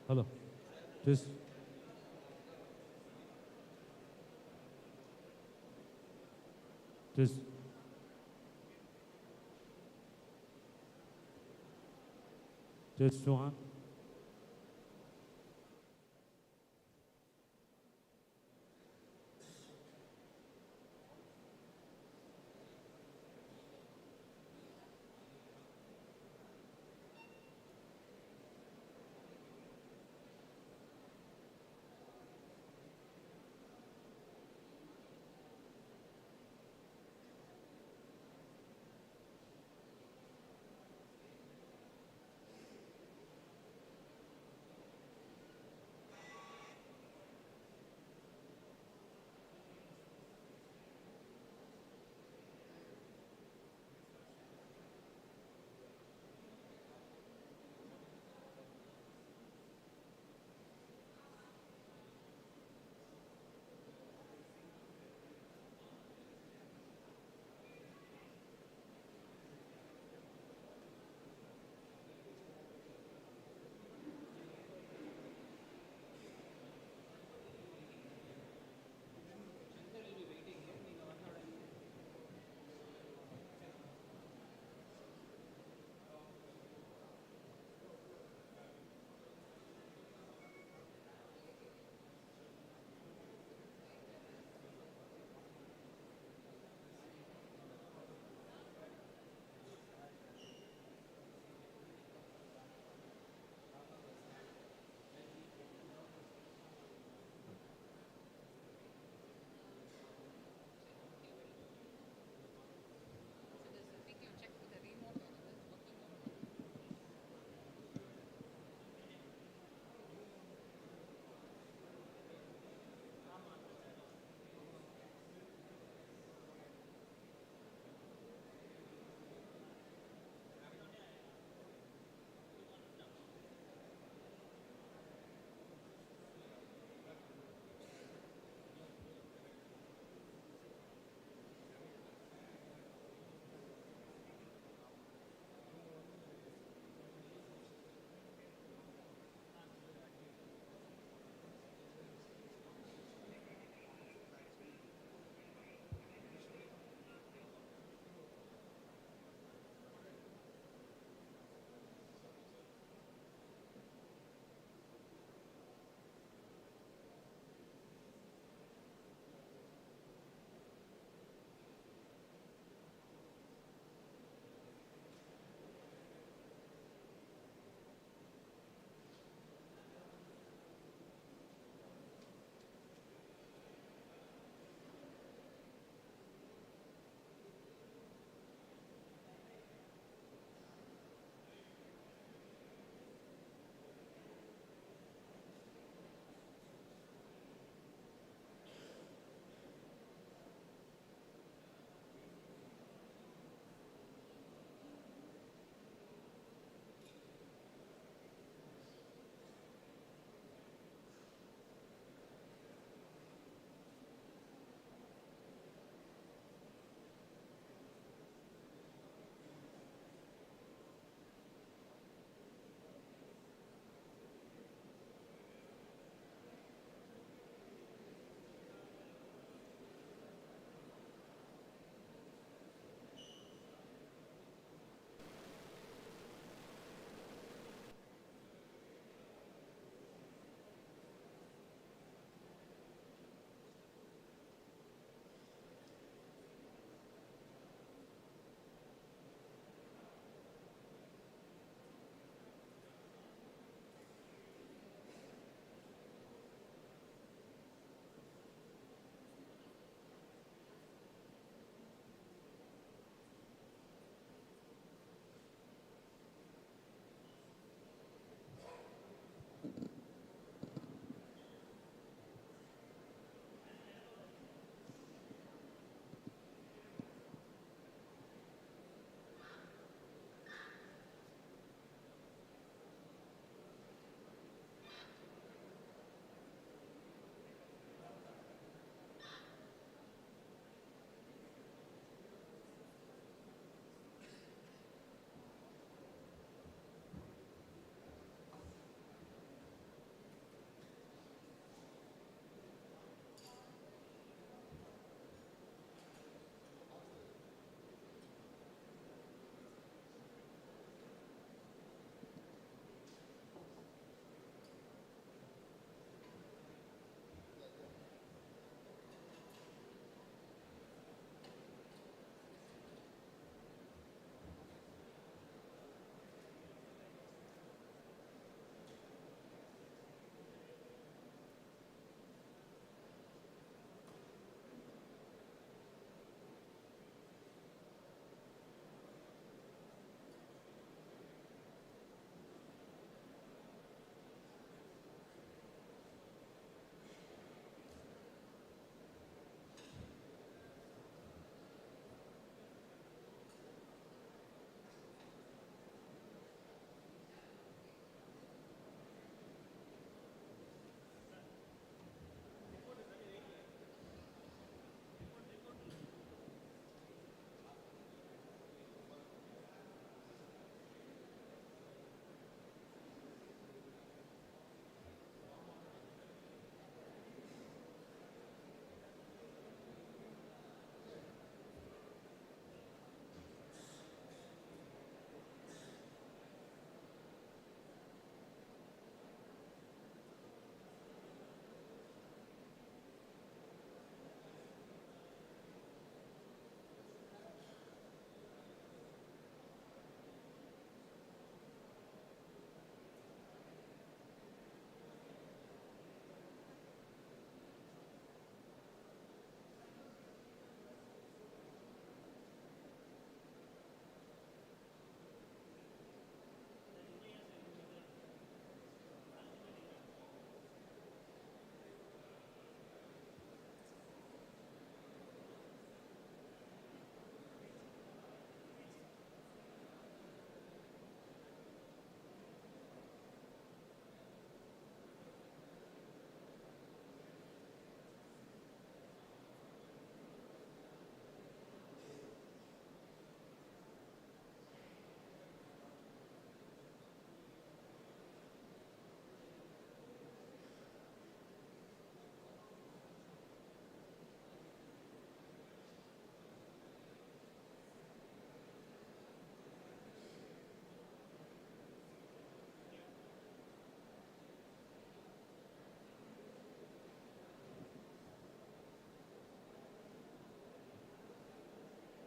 Hello. Just, just, just one.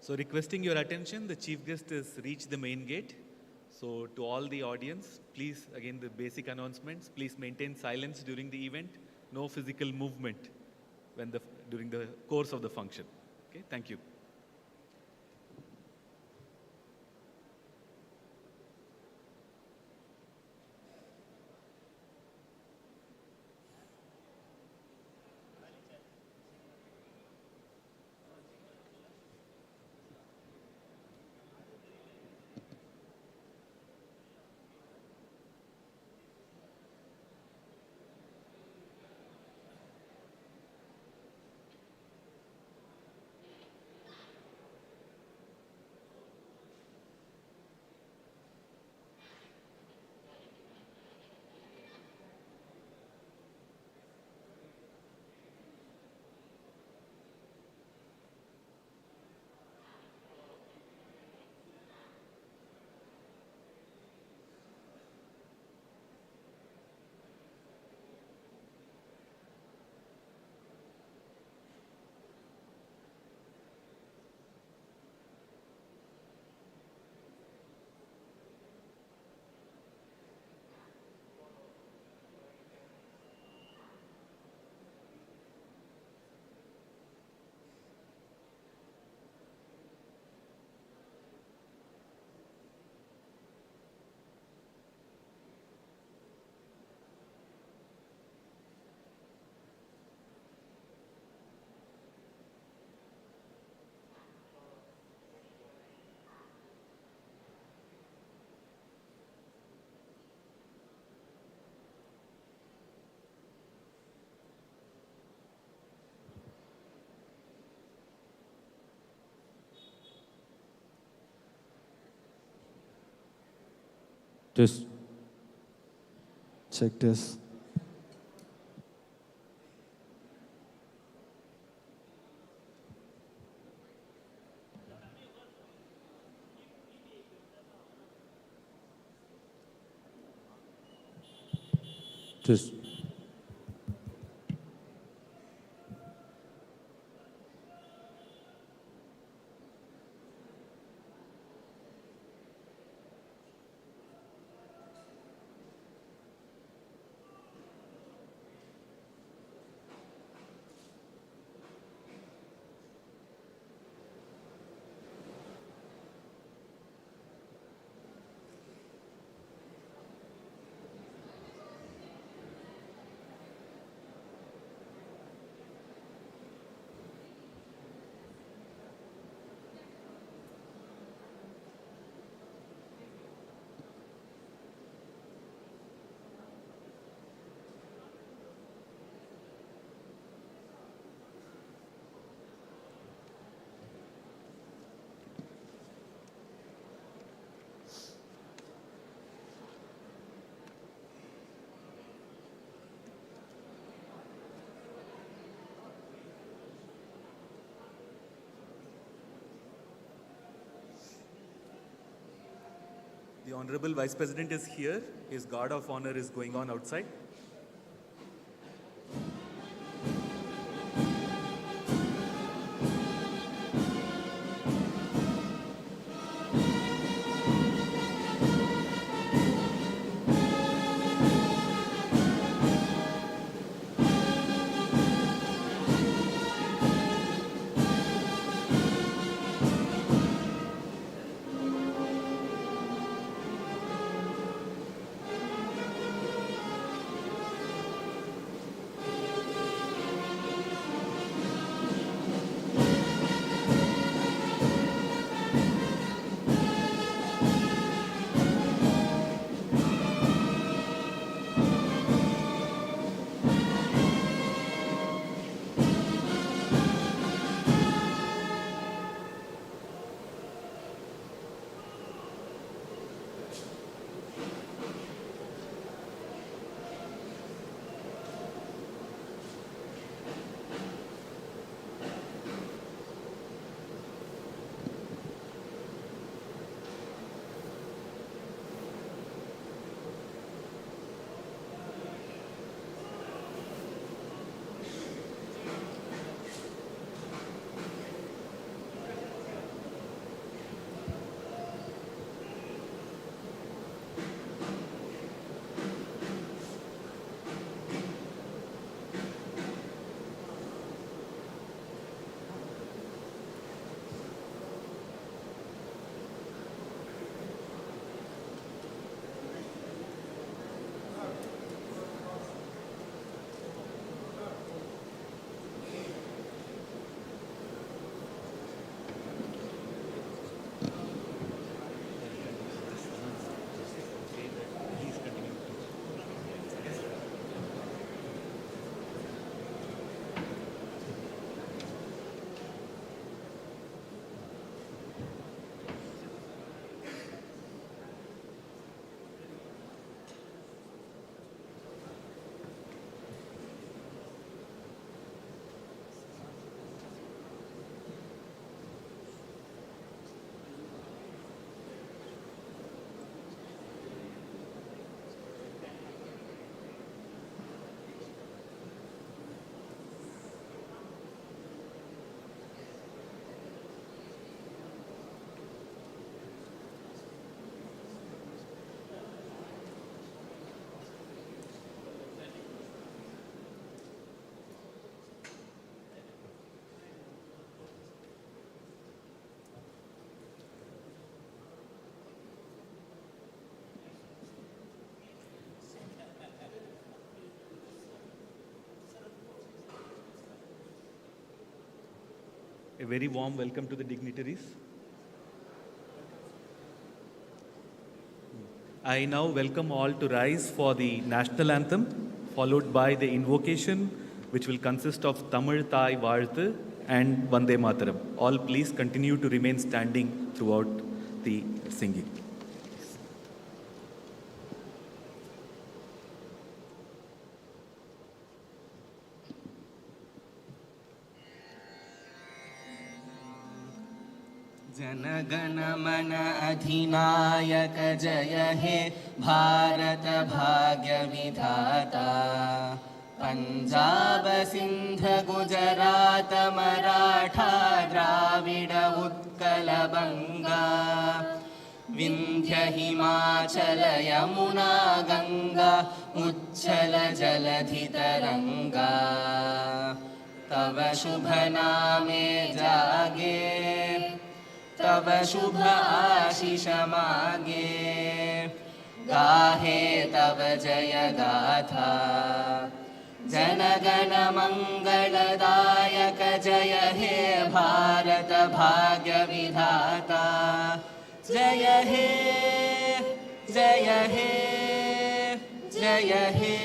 So requesting your attention, the chief guest has reached the main gate. So to all the audience, please, again, the basic announcements, please maintain silence during the event, no physical movement during the course of the function. Okay, thank you. Just Check this. just The Honorable Vice President is here. His guard of honor is going on outside. A very warm welcome to the dignitaries. I now welcome all to rise for the national anthem, followed by the invocation, which will consist of Tamil Thai Varthu and Vande Mataram. All please continue to remain standing throughout the singing. जनगण मन अधिनायक जय हे भारत भाग्य विधाता पंजाब सिंध गुजरात मराठा द्राविड उत्कल बंगा विंध्य हिमाचल यमुना गंगा उच्छल जलधि तरंगा तव शुभ नामे जागे तव शुभ आशीष मागे गाहे तव जय गाथा जनगण मंगलदायक जय हे भारत भाग्य विधाता जय हे जय हे जय हे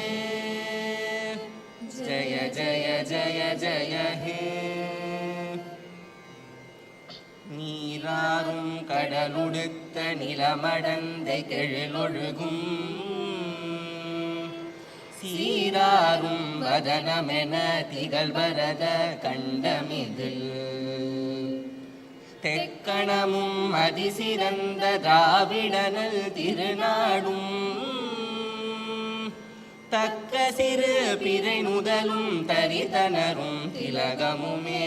जय जय जय जय हे நீராறும் கடலுடுத்த நிலமடந்தை கெழிலொழுகும் சீராறும் வதனமென திகழ்வரத கண்டமிதில் தெக்கணமும் அதிசிறந்த திராவிடனல் திருநாடும் தக்க சிறு பிறை நுதலும் தரிதனரும் திலகமுமே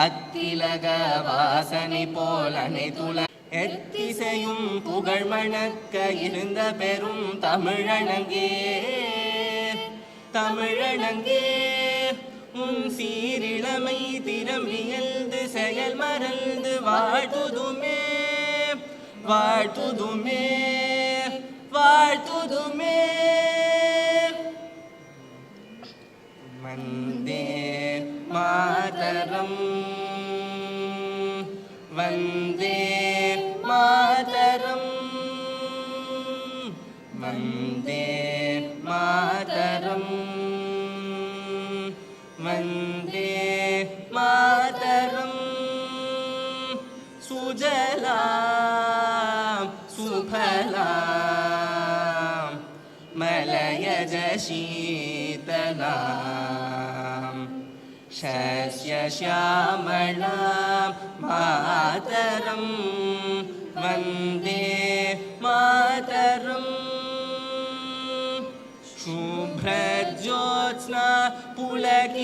அத்திலக வாசனை போல் அனைத்துல எத்திசையும் புகழ் மணக்க இருந்த பெரும் தமிழனங்கே தமிழனங்கே உன் சீரிழமை திறமியல்து செயல் மறந்து வாழ்த்துதுமே வாழ்த்துதுமே வாழ்த்துதுமே வந்தே மாதரம் வந்தே மாதரம் வந்தே மாதரம் வந்தே மாதரம் சுஜலாம் சுபலாம் மலயஜ शीतलाम् शस्य श्यामलां मातरं वन्दे मातरम् शुभ्रज्योत्स्ना पुलकितयामिनी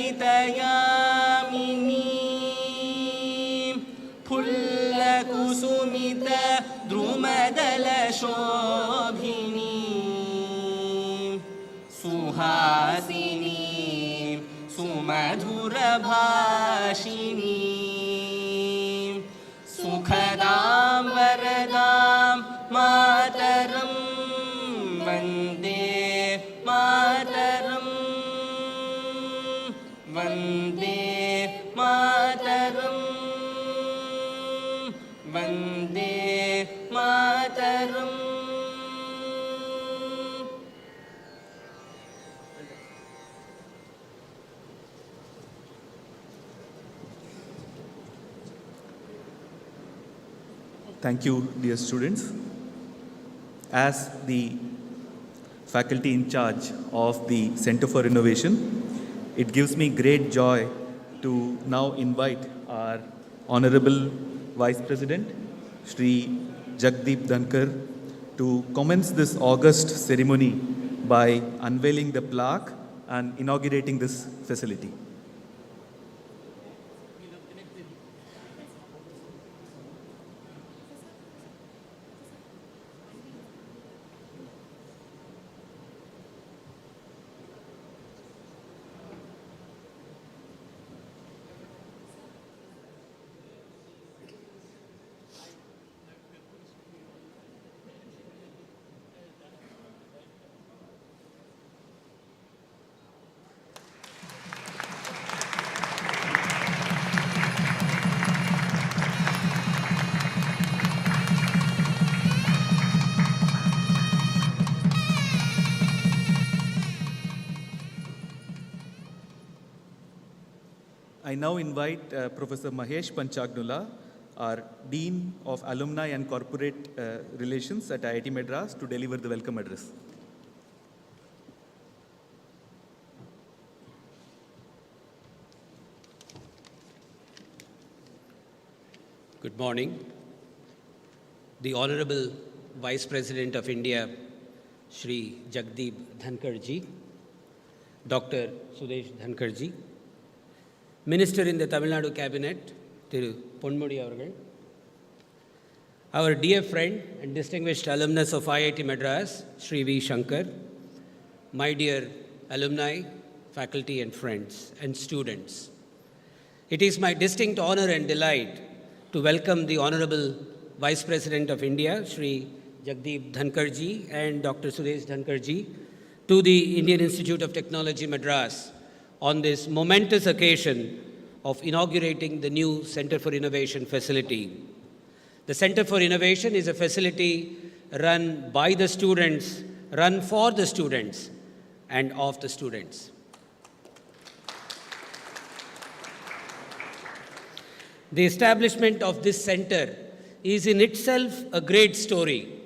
फुल्लकुसुमित द्रुमदलशोभिनी सुहासिनी सुमधुरभाषिणी सुखदां वरदां मातरं वन्दे मातरं वन्दे मातरं Vande Mataram Thank you, dear students. As the faculty in charge of the Center for Innovation, it gives me great joy to now invite our Honorable Vice-President, Shri Jagdeep Dhankhar, to commence this August ceremony by unveiling the plaque and inaugurating this facility. now invite Professor Mahesh Panchagnula, our Dean of Alumni and Corporate Relations at IIT Madras, to deliver the welcome address. Good morning. The Honorable Vice-President of India, Shri Jagdeep Dhankhar ji, Dr. Sudha Dhankar ji, Minister in the Tamil Nadu Cabinet, Thiru Ponmudi avargal, our dear friend and distinguished alumnus of IIT Madras, Shri V. Shankar, my dear alumni, faculty and friends and students. It is my distinct honor and delight to welcome the Honorable Vice-President of India, Shri Jagdeep Dhankhar ji and Dr. Sudha Dhankar ji to the Indian Institute of Technology, Madras on this momentous occasion of inaugurating the new Center for Innovation facility. The Center for Innovation is a facility run by the students, run for the students, and of the students. The establishment of this center is in itself a great story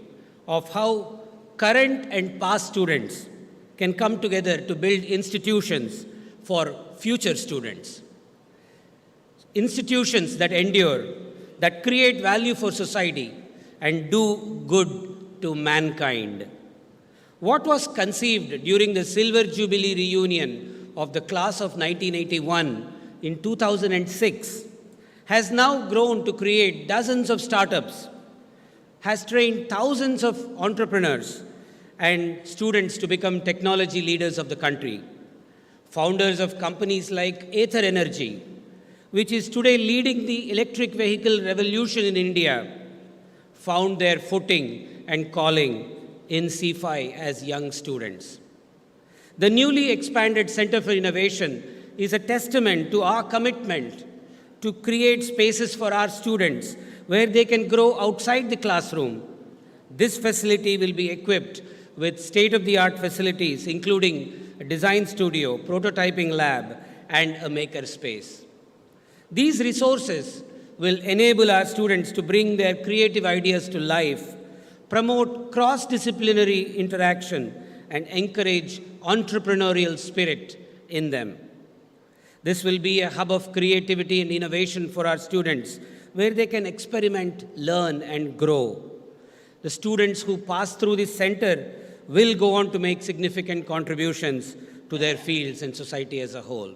of how current and past students can come together to build institutions for future students. Institutions that endure, that create value for society and do good to mankind. What was conceived during the Silver Jubilee reunion of the class of 1981 in 2006 has now grown to create dozens of startups, has trained thousands of entrepreneurs and students to become technology leaders of the country. Founders of companies like Ather Energy, which is today leading the electric vehicle revolution in India, found their footing and calling in CFI as young students. The newly expanded Center for Innovation is a testament to our commitment to create spaces for our students where they can grow outside the classroom. This facility will be equipped with state-of-the-art facilities, including a design studio, prototyping lab, and a maker space. These resources will enable our students to bring their creative ideas to life, promote cross-disciplinary interaction, and encourage entrepreneurial spirit in them. This will be a hub of creativity and innovation for our students, where they can experiment, learn, and grow. The students who pass through this center will go on to make significant contributions to their fields and society as a whole.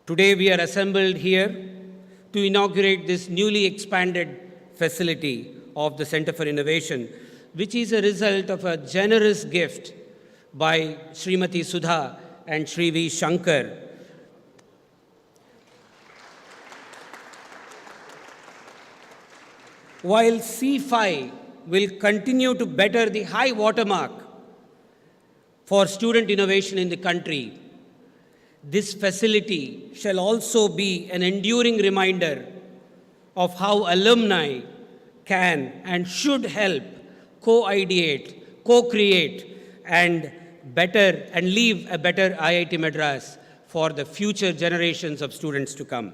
Today we are assembled here to inaugurate this newly expanded facility of the Center for Innovation, which is a result of a generous gift by Srimati Sudha and Shri V. Shankar. While C5 will continue to better the high watermark for student innovation in the country, this facility shall also be an enduring reminder of how alumni can and should help co-ideate, co-create, and leave a better IIT Madras for the future generations of students to come.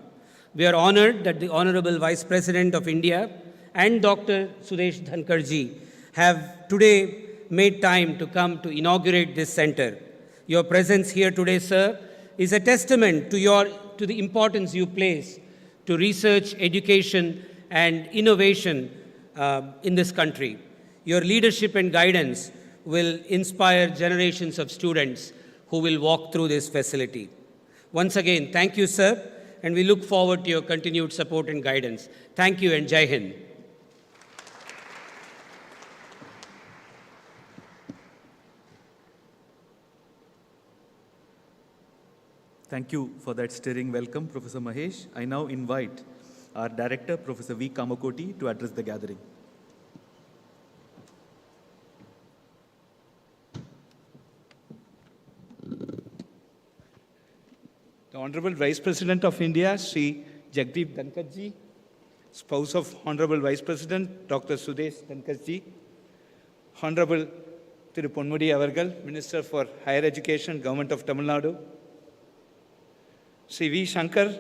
We are honored that the Honorable Vice-President of India and Dr. Sudha Dhankar ji have today made time to come to inaugurate this center. Your presence here today, sir, is a testament to the importance you place to research, education, and innovation in this country. Your leadership and guidance will inspire generations of students who will walk through this facility. Once again, thank you, sir, and we look forward to your continued support and guidance. Thank you and Jai Hind. Thank you for that stirring welcome, Professor Mahesh. I now invite our Director, Professor V. Kamakoti, to address the gathering. The Honorable Vice-President of India, Shri Jagdeep Dhankhar ji, spouse of Honorable Vice-President, Dr. Sudha Dhankar ji, Honorable Thiru Ponmudi avargal, Minister for Higher Education, Government of Tamil Nadu, Shri Shankar,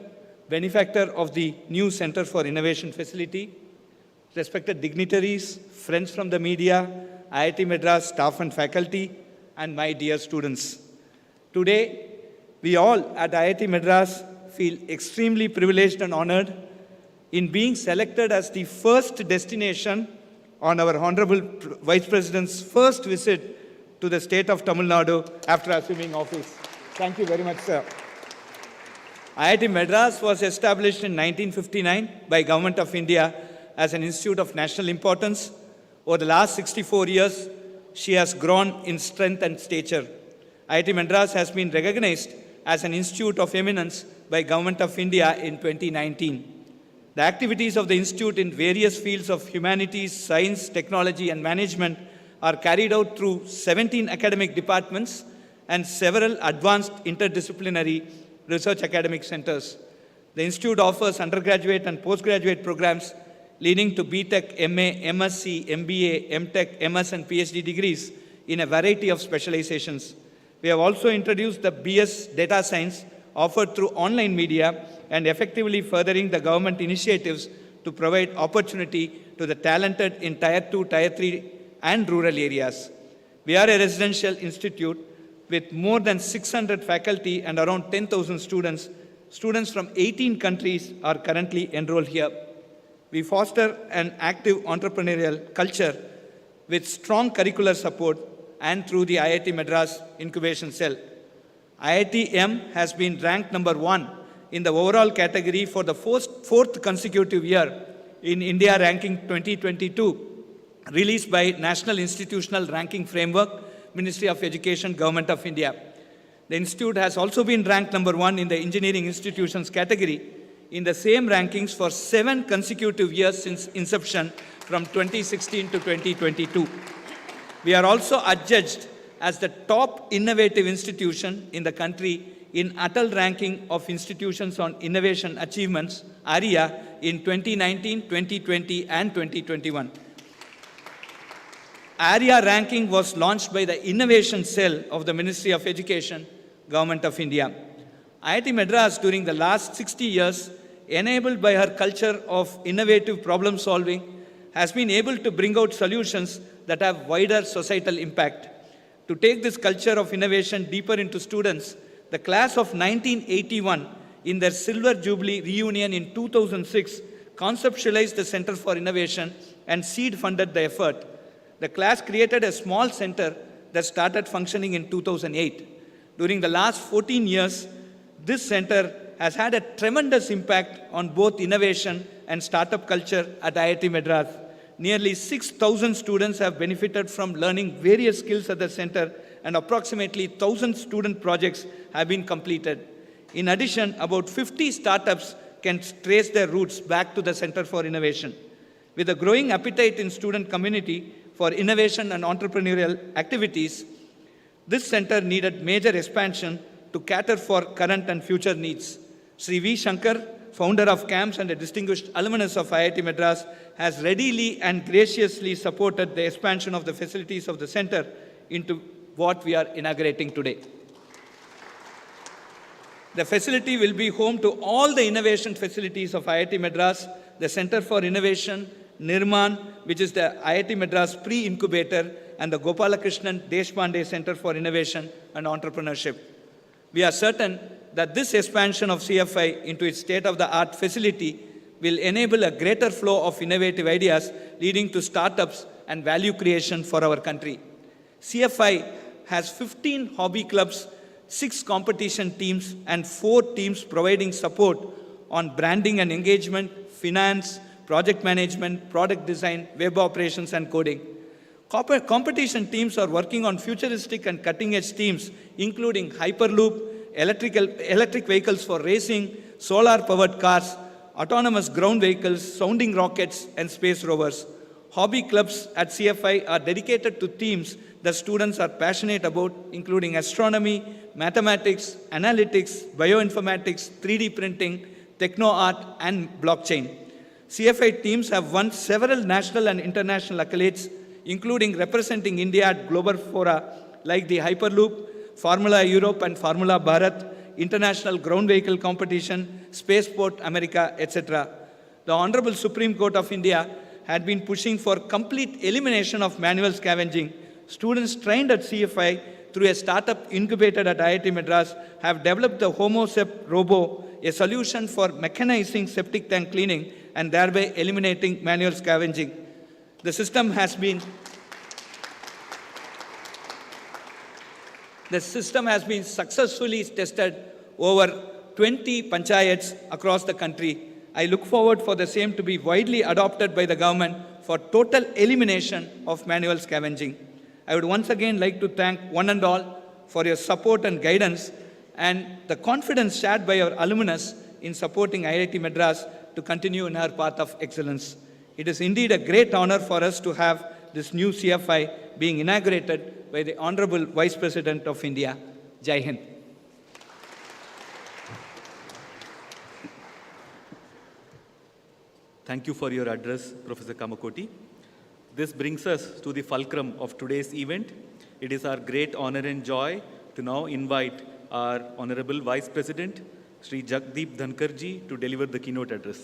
benefactor of the new Center for Innovation facility, respected dignitaries, friends from the media, IIT Madras staff and faculty, and my dear students. Today, we all at IIT Madras feel extremely privileged and honored in being selected as the first destination on our Honorable Vice President's first visit to the state of Tamil Nadu after assuming office. Thank you very much, sir. IIT Madras was established in 1959 by Government of India as an institute of national importance. Over the last 64 years, she has grown in strength and stature. IIT Madras has been recognized as an institute of eminence by Government of India in 2019. The activities of the institute in various fields of humanities, science, technology, and management are carried out through 17 academic departments and several advanced interdisciplinary research academic centers. The institute offers undergraduate and postgraduate programs leading to BTech, MA, MSc, MBA, MTech, MS, and PhD degrees in a variety of specializations. We have also introduced the BS Data Science offered through online media and effectively furthering the government initiatives to provide opportunity to the talented in Tier 2, Tier 3, and rural areas. We are a residential institute with more than 600 faculty and around 10,000 students. Students from 18 countries are currently enrolled here. We foster an active entrepreneurial culture with strong curricular support and through the IIT Madras Incubation Cell. IITM has been ranked number 1 in the overall category for the fourth consecutive year in India Ranking 2022, released by National Institutional Ranking Framework, Ministry of Education, Government of India. The institute has also been ranked number 1 in the engineering institutions category in the same rankings for 7 consecutive years since inception from 2016 to 2022. We are also adjudged as the top innovative institution in the country in Atal Ranking of Institutions on Innovation Achievements, ARIA, in 2019, 2020, and 2021. ARIA ranking was launched by the Innovation Cell of the Ministry of Education, Government of India. IIT Madras during the last 60 years, enabled by her culture of innovative problem solving, has been able to bring out solutions that have wider societal impact. To take this culture of innovation deeper into students, the class of 1981 in their Silver Jubilee reunion in 2006 conceptualized the Center for Innovation and seed funded the effort. The class created a small center that started functioning in 2008. During the last 14 years, this center has had a tremendous impact on both innovation and startup culture at IIT Madras. Nearly 6,000 students have benefited from learning various skills at the center, and approximately 1,000 student projects have been completed. In addition, about 50 startups can trace their roots back to the Center for Innovation. With a growing appetite in student community for innovation and entrepreneurial activities, this center needed major expansion to cater for current and future needs. Shri V. Shankar, founder of CAMPS and a distinguished alumnus of IIT Madras, has readily and graciously supported the expansion of the facilities of the center into what we are inaugurating today. The facility will be home to all the innovation facilities of IIT Madras, the Center for Innovation, Nirman, which is the IIT Madras pre-incubator, and the Gopalakrishnan Deshpande Center for Innovation and Entrepreneurship. We are certain that this expansion of CFI into its state-of-the-art facility will enable a greater flow of innovative ideas leading to startups and value creation for our country. CFI has 15 hobby clubs, 6 competition teams, and 4 teams providing support on branding and engagement, finance, project management, product design, web operations, and coding. Competition teams are working on futuristic and cutting-edge themes, including Hyperloop, electric vehicles for racing, solar-powered cars, autonomous ground vehicles, sounding rockets, and space rovers. Hobby clubs at CFI are dedicated to themes that students are passionate about, including astronomy, mathematics, analytics, bioinformatics, 3D printing, techno-art, and blockchain. CFI teams have won several national and international accolades, including representing India at global fora like the Hyperloop, Formula Europe and Formula Bharat, International Ground Vehicle Competition, Spaceport America, etc. The Honorable Supreme Court of India had been pushing for complete elimination of manual scavenging. Students trained at CFI through a startup incubated at IIT Madras have developed the HomoSep Robo, a solution for mechanizing septic tank cleaning and thereby eliminating manual scavenging. The system has been successfully tested over 20 panchayats across the country. I look forward for the same to be widely adopted by the government for total elimination of manual scavenging. I would once again like to thank one and all for your support and guidance and the confidence shared by our alumnus in supporting IIT Madras to continue in our path of excellence. It is indeed a great honor for us to have this new CFI being inaugurated by the Honorable Vice-President of India. Jai Hind. Thank you for your address, Professor Kamakoti. This brings us to the fulcrum of today's event. It is our great honor and joy to now invite our Honorable Vice President, Shri Jagdeep Dhankhar ji, to deliver the keynote address.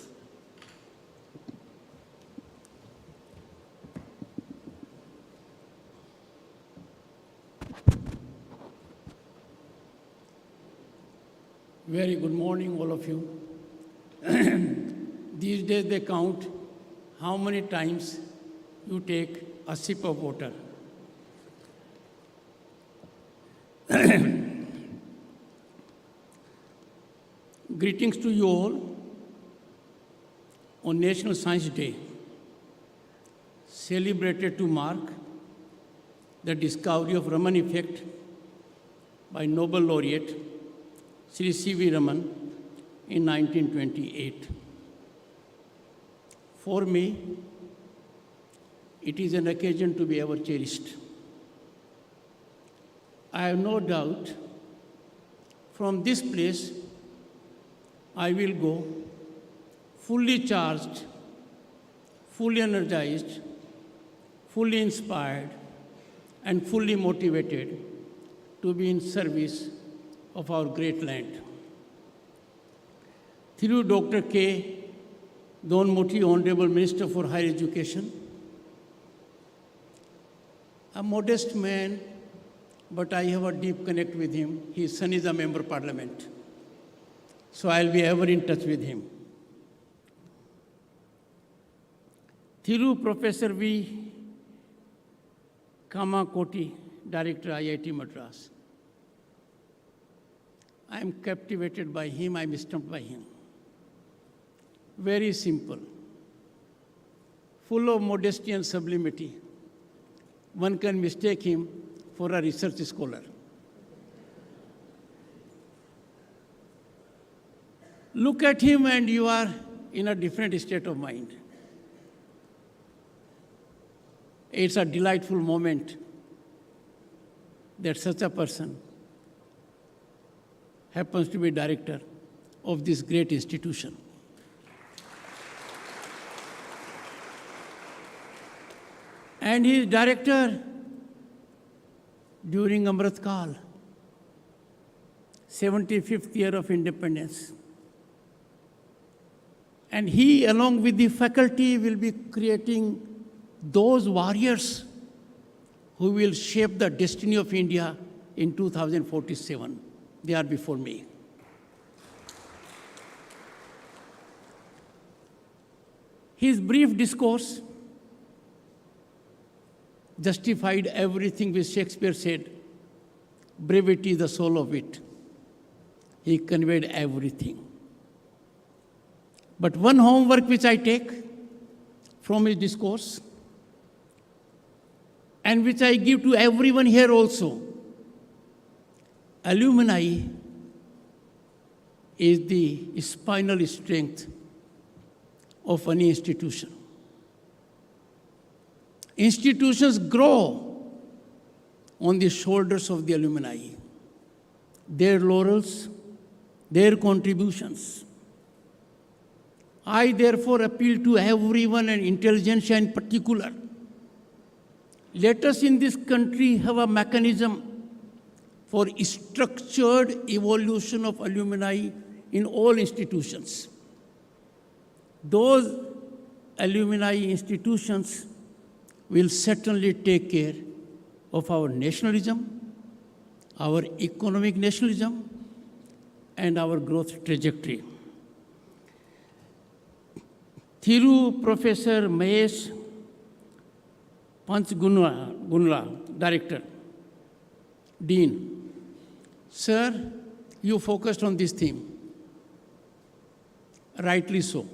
Very good morning, all of you. These days they count how many times you take a sip of water. Greetings to you all on National Science Day, celebrated to mark the discovery of Raman effect by Nobel laureate Sri C.V. Raman in 1928. For me, it is an occasion to be ever cherished. I have no doubt from this place I will go fully charged, fully energized, fully inspired, and fully motivated to be in service of our great land. Through Dr. K. Donmoti, Honorable Minister for Higher Education, a modest man, but I have a deep connect with him. His son is a member of parliament. So I'll be ever in touch with him. Thiru Professor V. Kamakoti, Director IIT Madras. I am captivated by him, I am stumped by him. Very simple, full of modesty and sublimity. One can mistake him for a research scholar. Look at him and you are in a different state of mind. It's a delightful moment that such a person happens to be director of this great institution. And he is director during Amrit Kal, 75th year of independence. And he, along with the faculty, will be creating those warriors who will shape the destiny of India in 2047. They are before me. His brief discourse justified everything which Shakespeare said. Brevity is the soul of wit. He conveyed everything. But one homework which I take from his discourse, and which I give to everyone here also, alumni is the spinal strength of any institution. Institutions grow on the shoulders of the alumni, their laurels, their contributions. I therefore appeal to everyone, and intelligentsia in particular. Let us in this country have a mechanism for structured evolution of alumni in all institutions. Those alumni institutions will certainly take care of our nationalism, our economic nationalism, and our growth trajectory. Thiru Professor Mahesh Panchagnula, Director, Dean. Sir, you focused on this theme. Rightly so.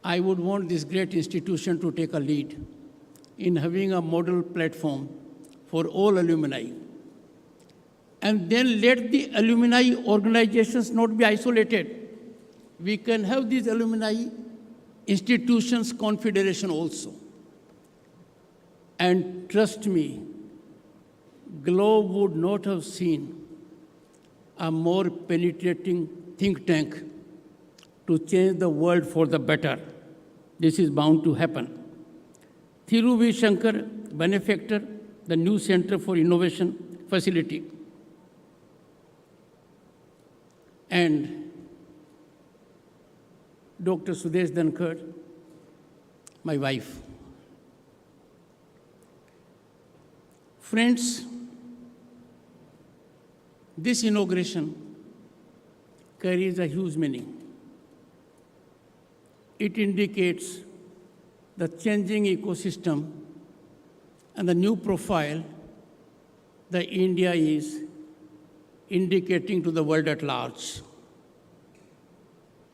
I would want this great institution to take a lead in having a model platform for all alumni. And then let the alumni organizations not be isolated. We can have these alumni institutions confederation also. And trust me, Globe would not have seen a more penetrating think tank to change the world for the better. This is bound to happen. Thiru V. Shankar, benefactor, the new Center for Innovation facility. And Dr. Shri Dhankhar, my wife. Friends, this inauguration carries a huge meaning. It indicates the changing ecosystem and the new profile that India is indicating to the world at large.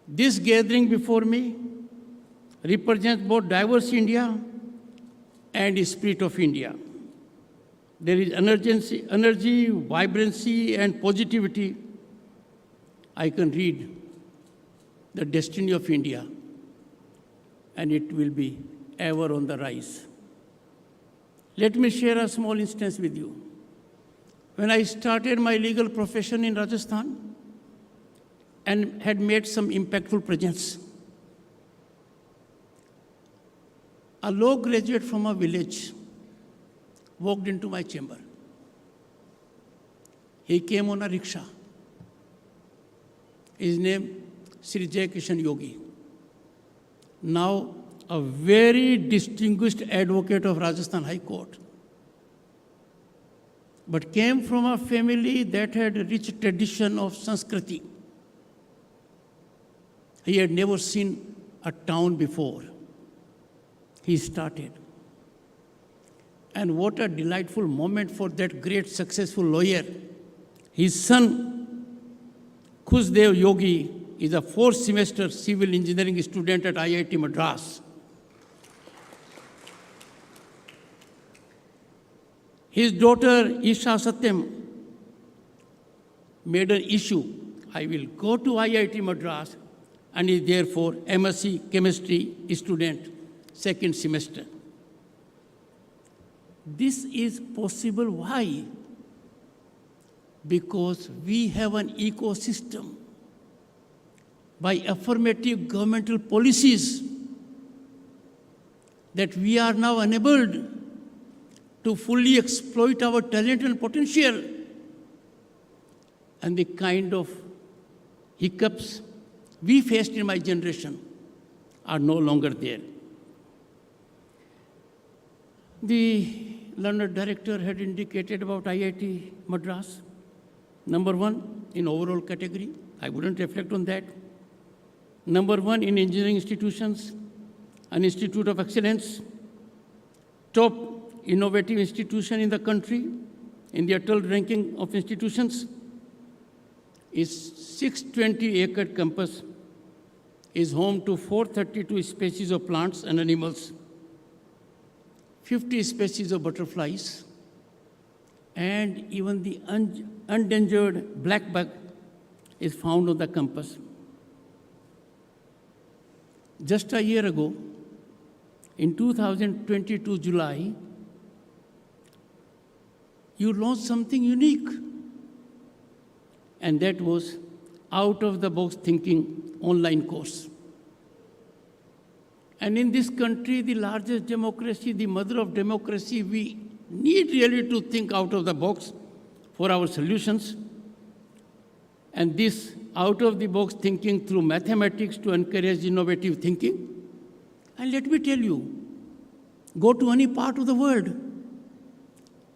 This gathering before me represents both diverse India and spirit of India. There is energy, vibrancy, and positivity. I can read the destiny of India, and it will be ever on the rise. Let me share a small instance with you. When I started my legal profession in Rajasthan and had made some impactful presence, a law graduate from a village walked into my chamber. He came on a rickshaw. His name, Shri Jagdeep Yogi. Now, a very distinguished advocate of Rajasthan High Court, but came from a family that had a rich tradition of Sanskriti. He had never seen a town before. He started. And what a delightful moment for that great successful lawyer. His son, Khushdev Yogi, is a fourth semester civil engineering student at IIT Madras. His daughter, Isha Satyam, made an issue. I will go to IIT Madras, and is therefore MSc chemistry student, second semester. This is possible. Why? Because we have an ecosystem. By affirmative governmental policies that we are now enabled to fully exploit our talent and potential. And the kind of hiccups we faced in my generation are no longer there. The learned director had indicated about IIT Madras. Number one in overall category. I wouldn't reflect on that. Number one in engineering institutions, an institute of excellence, top innovative institution in the country, in the Atal ranking of institutions. Its 620-acre campus is home to 432 species of plants and animals, 50 species of butterflies, and even the endangered black bug is found on the campus. Just a year ago, in 2022 July, you launched something unique, and that was out-of-the-box thinking online course. And in this country, the largest democracy, the mother of democracy, we need really to think out of the box for our solutions. And this out-of-the-box thinking through mathematics to encourage innovative thinking. And let me tell you, go to any part of the world,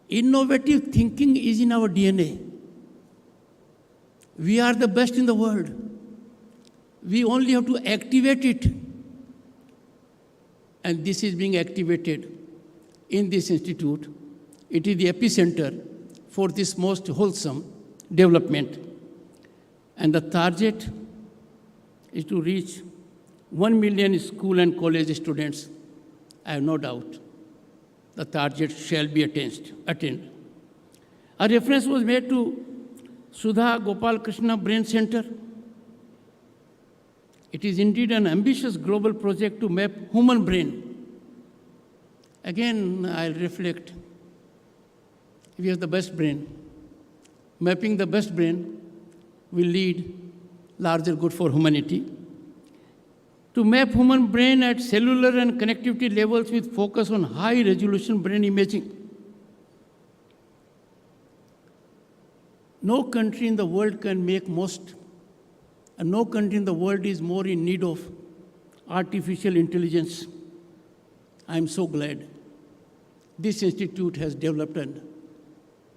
innovative thinking is in our DNA. We are the best in the world. We only have to activate it. And this is being activated in this institute. It is the epicenter for this most wholesome development. And the target is to reach 1 million school and college students. I have no doubt the target shall be attained. A reference was made to Sudha Gopal Krishna Brain Center. It is indeed an ambitious global project to map human brain. Again, I'll reflect. We have the best brain. Mapping the best brain will lead larger good for humanity. To map human brain at cellular and connectivity levels with focus on high-resolution brain imaging. No country in the world can make most, and no country in the world is more in need of artificial intelligence. I'm so glad this institute has developed an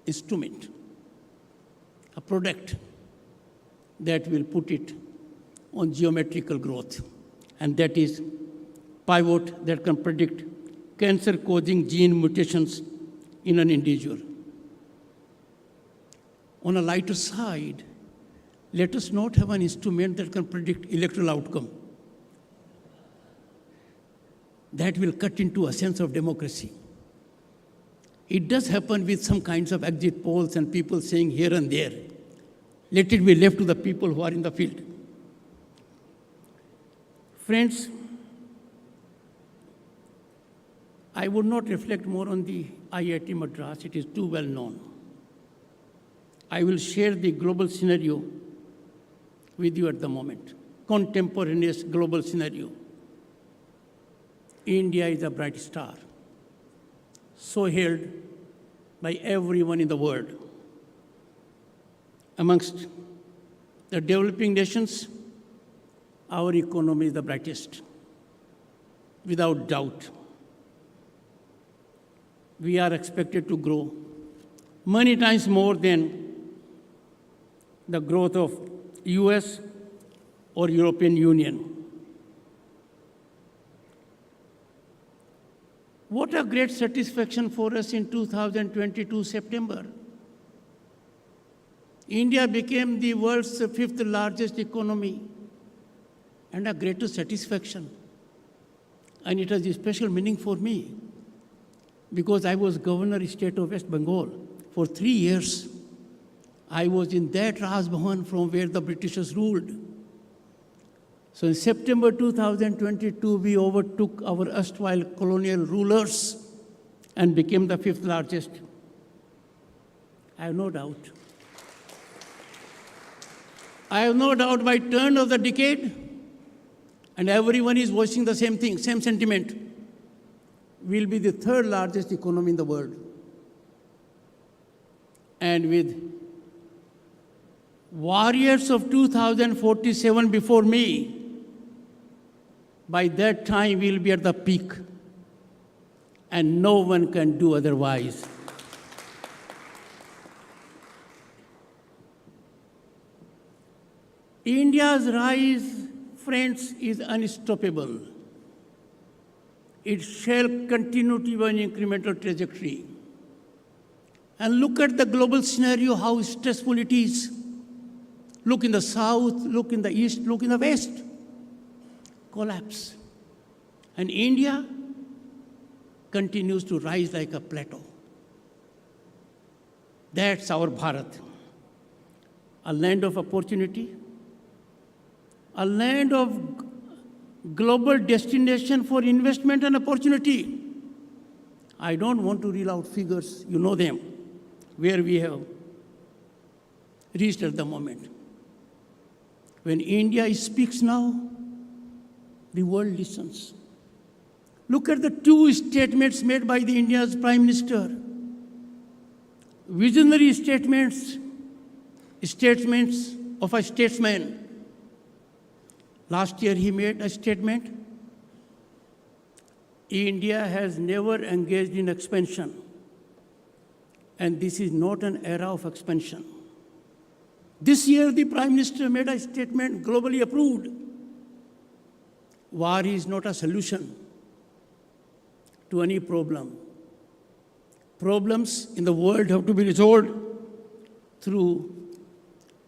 instrument, a product that will put it on geometrical growth. And that is pivot that can predict cancer-causing gene mutations in an individual. On a lighter side, let us not have an instrument that can predict electoral outcome. That will cut into a sense of democracy. It does happen with some kinds of exit polls and people saying here and there. Let it be left to the people who are in the field. Friends, I would not reflect more on the IIT Madras. It is too well known. I will share the global scenario with you at the moment. Contemporaneous global scenario. India is a bright star, so hailed by everyone in the world. Amongst the developing nations, our economy is the brightest, without doubt. We are expected to grow many times more than the growth of US or European Union. What a great satisfaction for us in 2022 September. India became the world's 5th largest economy, and a greater satisfaction. And it has a special meaning for me because I was Governor State of West Bengal for 3 years. I was in that Raj Bhavan from where the Britishers ruled. So in September 2022, we overtook our erstwhile colonial rulers and became the 5th largest. I have no doubt. I have no doubt by turn of the decade, and everyone is voicing the same thing, same sentiment, we'll be the 3rd largest economy in the world. And with warriors of 2047 before me, by that time we'll be at the peak, and no one can do otherwise. India's rise, friends, is unstoppable. It shall continue to be an incremental trajectory. And look at the global scenario, how stressful it is. Look in the south, look in the east, look in the west. Collapse. And India continues to rise like a plateau. That's our Bharat. A land of opportunity, a land of global destination for investment and opportunity. I don't want to reel out figures, you know them, where we have reached at the moment. When India speaks now, the world listens. Look at the 2 statements made by the India's Prime Minister. visionary statements of a statesman. Last year he made a statement, India has never engaged in expansion, and this is not an era of expansion. This year the Prime Minister made a statement globally approved. War is not a solution to any problem. Problems in the world have to be resolved through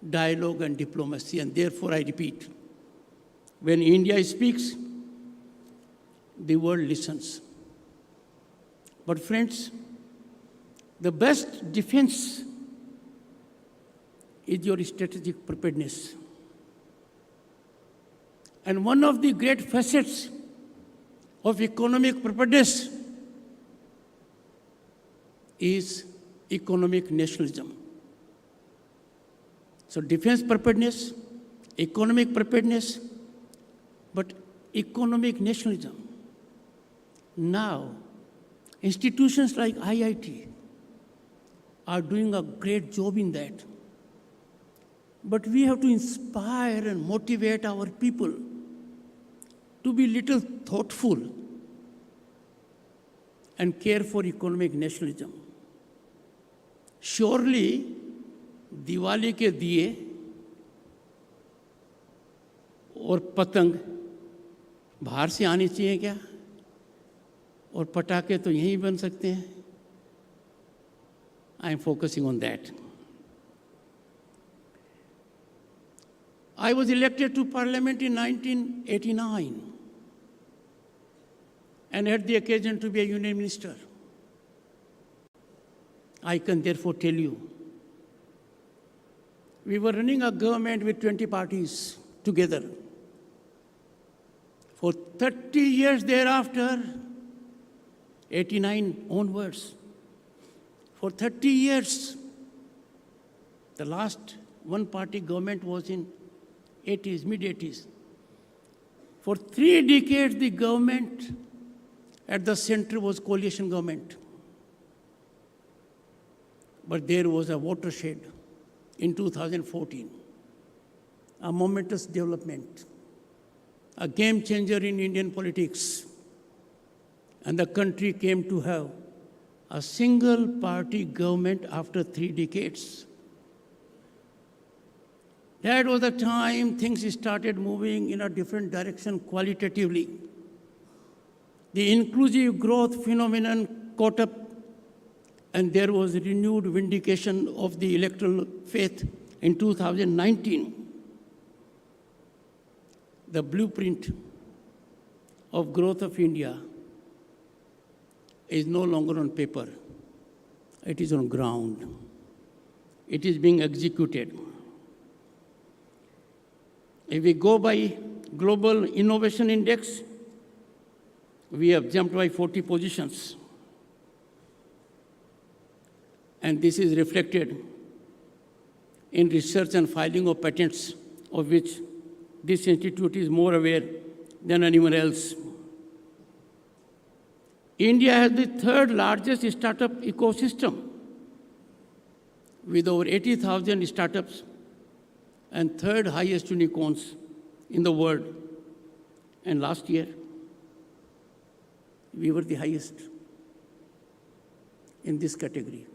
dialogue and diplomacy, and therefore I repeat, when India speaks, the world listens. But friends, the best defense is your strategic preparedness. And one of the great facets of economic preparedness is economic nationalism. So defense preparedness, economic preparedness, but economic nationalism. Now, institutions like IIT are doing a great job in that. But we have to inspire and motivate our people to be little thoughtful and care for economic nationalism. Surely, Diwali के दिए और पतंग बाहर से आनी चाहिए क्या? और पटाखे तो यहीं बन सकते हैं. I am focusing on that. I was elected to Parliament in 1989 and had the occasion to be a Union Minister. I can therefore tell you, we were running a government with 20 parties together. For 30 years thereafter, 89 onwards, for 30 years, the last one-party government was in 80s, mid-80s. For 3 decades, the government at the center was coalition government. But there was a watershed in 2014, a momentous development, a game changer in Indian politics. And the country came to have a single-party government after 3 decades. That was the time things started moving in a different direction qualitatively. The inclusive growth phenomenon caught up, and there was renewed vindication of the electoral faith in 2019. The blueprint of growth of India is no longer on paper. It is on ground. It is being executed. If we go by Global Innovation Index, we have jumped by 40 positions. And this is reflected in research and filing of patents, of which this institute is more aware than anyone else. India has the 3rd largest startup ecosystem with over 80,000 startups and 3rd highest unicorns in the world. And last year, we were the highest in this category.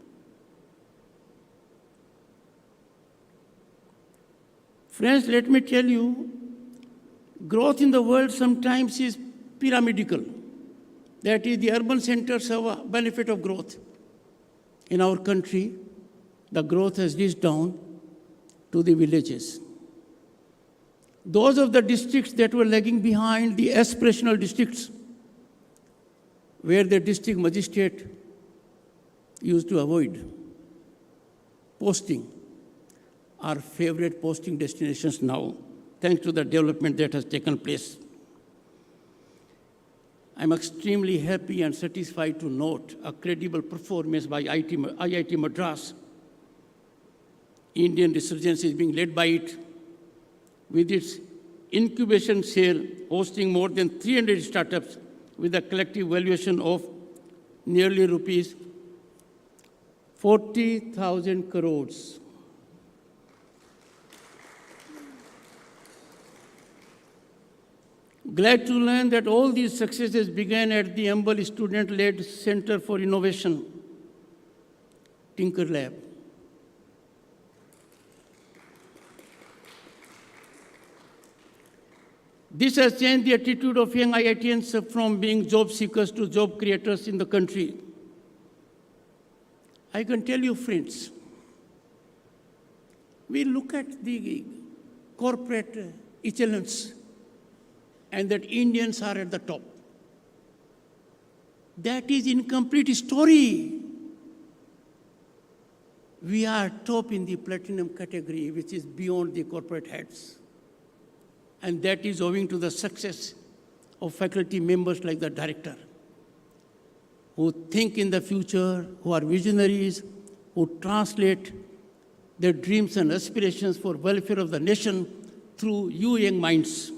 Friends, let me tell you, growth in the world sometimes is pyramidical. That is, the urban centers have a benefit of growth. In our country, the growth has reached down to the villages. Those of the districts that were lagging behind, the aspirational districts, where the district magistrate used to avoid posting, are favorite posting destinations now, thanks to the development that has taken place. I'm extremely happy and satisfied to note a credible performance by IIT Madras. Indian resurgence is being led by it, with its incubation cell hosting more than 300 startups with a collective valuation of nearly rupees 40,000 crores. Glad to learn that all these successes began at the Hon'ble student-led Center for Innovation, Tinker Lab. This has changed the attitude of young IITians from being job seekers to job creators in the country. I can tell you, friends, we look at the corporate echelons and that Indians are at the top. That is incomplete story. We are top in the platinum category, which is beyond the corporate heads. And that is owing to the success of faculty members like the director, who think in the future, who are visionaries, who translate their dreams and aspirations for welfare of the nation through you young minds.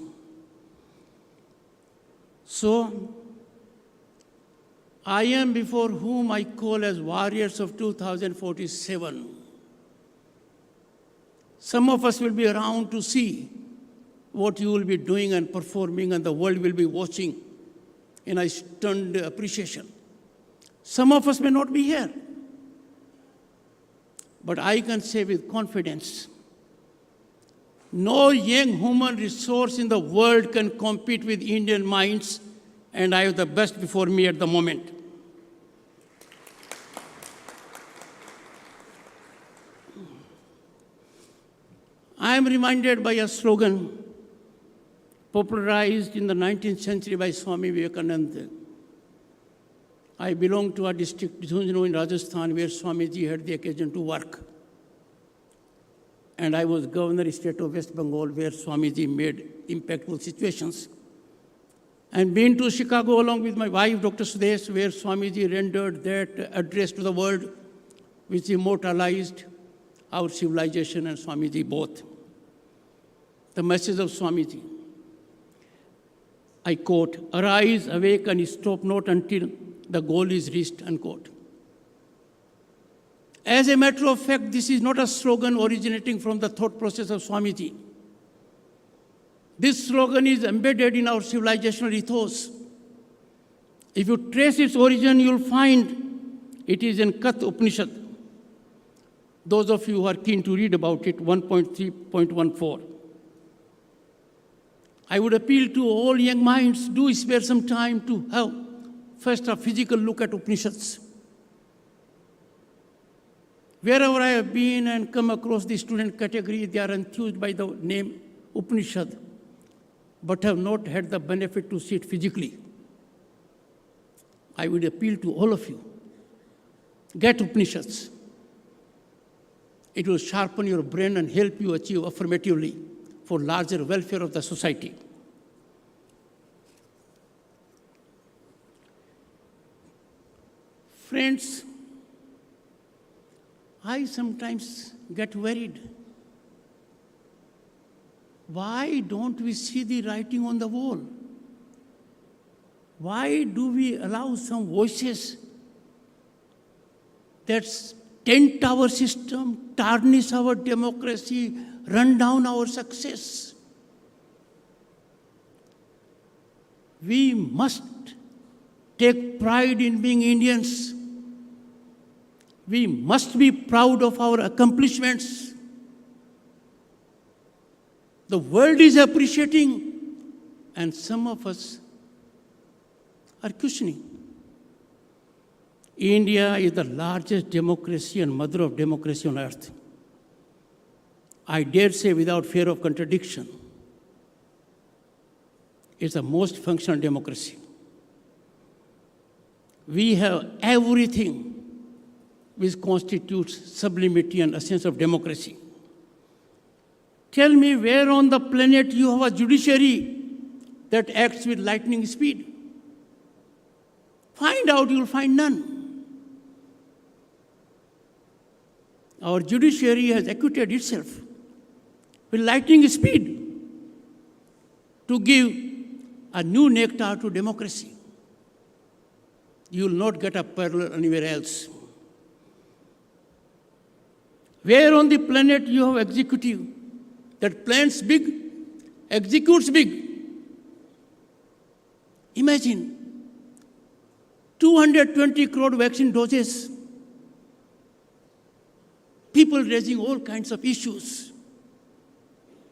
So, I am before whom I call as warriors of 2047. Some of us will be around to see what you will be doing and performing, and the world will be watching in a stunned appreciation. Some of us may not be here, but I can say with confidence, no young human resource in the world can compete with Indian minds, and I have the best before me at the moment. I am reminded by a slogan popularized in the 19th century by Swami Vivekananda. I belong to a district, Jhunjhunu in Rajasthan, where Swamiji had the occasion to work. And I was governor of state of West Bengal, where Swamiji made impactful situations. And been to Chicago along with my wife, Dr. Sudesh, where Swamiji rendered that address to the world, which immortalized our civilization and Swamiji both. The message of Swamiji, I quote, "Arise, awake, and stop not until the goal is reached," unquote. As a matter of fact, this is not a slogan originating from the thought process of Swamiji. This slogan is embedded in our civilizational ethos. If you trace its origin, you'll find it is in Kat Upanishad. Those of you who are keen to read about it, 1.3.14. I would appeal to all young minds, do spare some time to have first a physical look at Upanishads. Wherever I have been and come across the student category, they are enthused by the name Upanishad, but have not had the benefit to see it physically. I would appeal to all of you, get Upanishads. It will sharpen your brain and help you achieve affirmatively for larger welfare of the society. Friends, I sometimes get worried. Why don't we see the writing on the wall? Why do we allow some voices that dent our system, tarnish our democracy, run down our success? We must take pride in being Indians. We must be proud of our accomplishments. The world is appreciating, and some of us are questioning. India is the largest democracy and mother of democracy on earth. I dare say without fear of contradiction, it's the most functional democracy. We have everything which constitutes sublimity and essence of democracy. Tell me where on the planet you have a judiciary that acts with lightning speed. Find out, you'll find none. Our judiciary has acquitted itself with lightning speed to give a new nectar to democracy. You will not get a parallel anywhere else. Where on the planet you have executive that plans big, executes big? Imagine 220 crore vaccine doses, people raising all kinds of issues,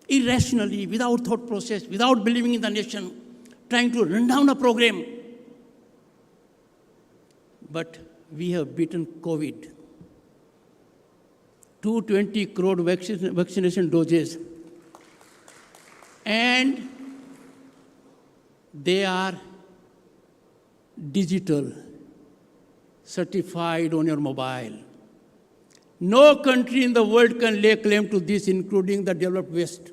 irrationally, without thought process, without believing in the nation, trying to run down a program. But we have beaten COVID. 220 crore vaccination doses. And they are digital, certified on your mobile. No country in the world can lay claim to this, including the developed West.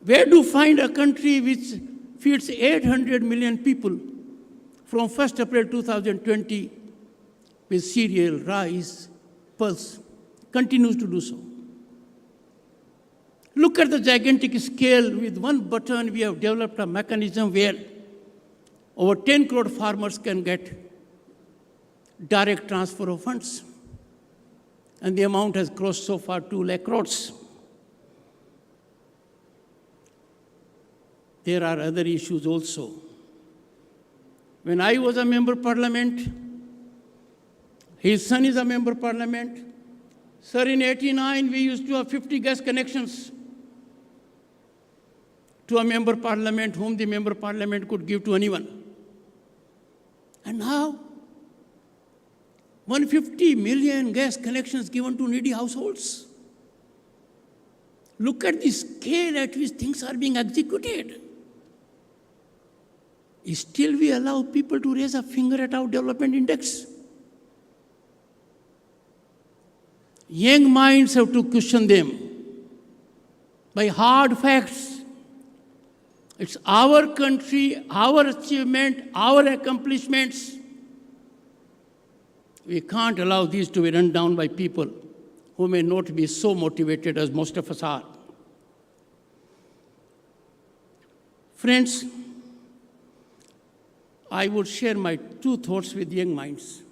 Where do you find a country which feeds 800 million people from 1st April 2020 with cereal, rice, pulse, continues to do so? Look at the gigantic scale. With one button, we have developed a mechanism where over 10 crore farmers can get direct transfer of funds. And the amount has crossed so far 2 lakh crores. There are other issues also. When I was a member of parliament, his son is a member of parliament. Sir, in 89, we used to have 50 gas connections to a member of parliament whom the member of parliament could give to anyone. And now, 150 million gas connections given to needy households. Look at the scale at which things are being executed. Still we allow people to raise a finger at our development index. Young minds have to question them by hard facts. It's our country, our achievement, our accomplishments. We can't allow these to be run down by people who may not be so motivated as most of us are. Friends, I would share my 2 thoughts with young minds,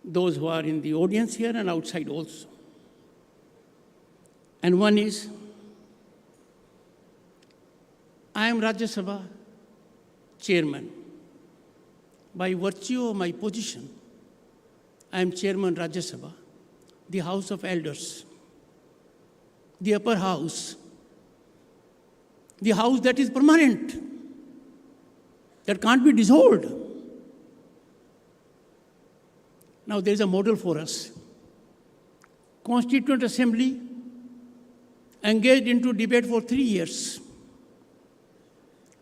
those who are in the audience here and outside also. And one is, I am Rajya Sabha chairman. By virtue of my position, I am chairman Rajya Sabha, the House of Elders, the upper house, the house that is permanent, that can't be dissolved. Now there is a model for us. Constituent Assembly engaged into debate for 3 years.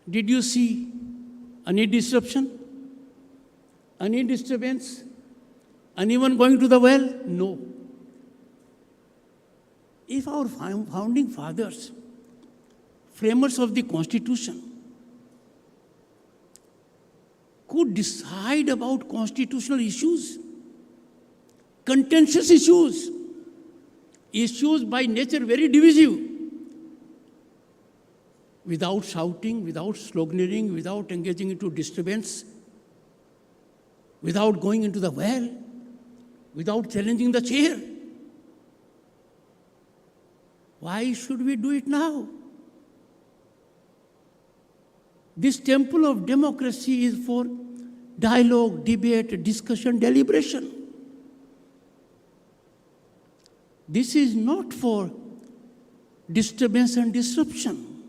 Did you see any disruption? Any disturbance? Anyone going to the well? No. If our founding fathers, framers of the Constitution, could decide about constitutional issues, contentious issues, issues by nature very divisive, without shouting, without sloganeering, without engaging into disturbance, without going into the well, without challenging the chair. Why should we do it now? This temple of democracy is for dialogue, debate, discussion, deliberation. This is not for disturbance and disruption.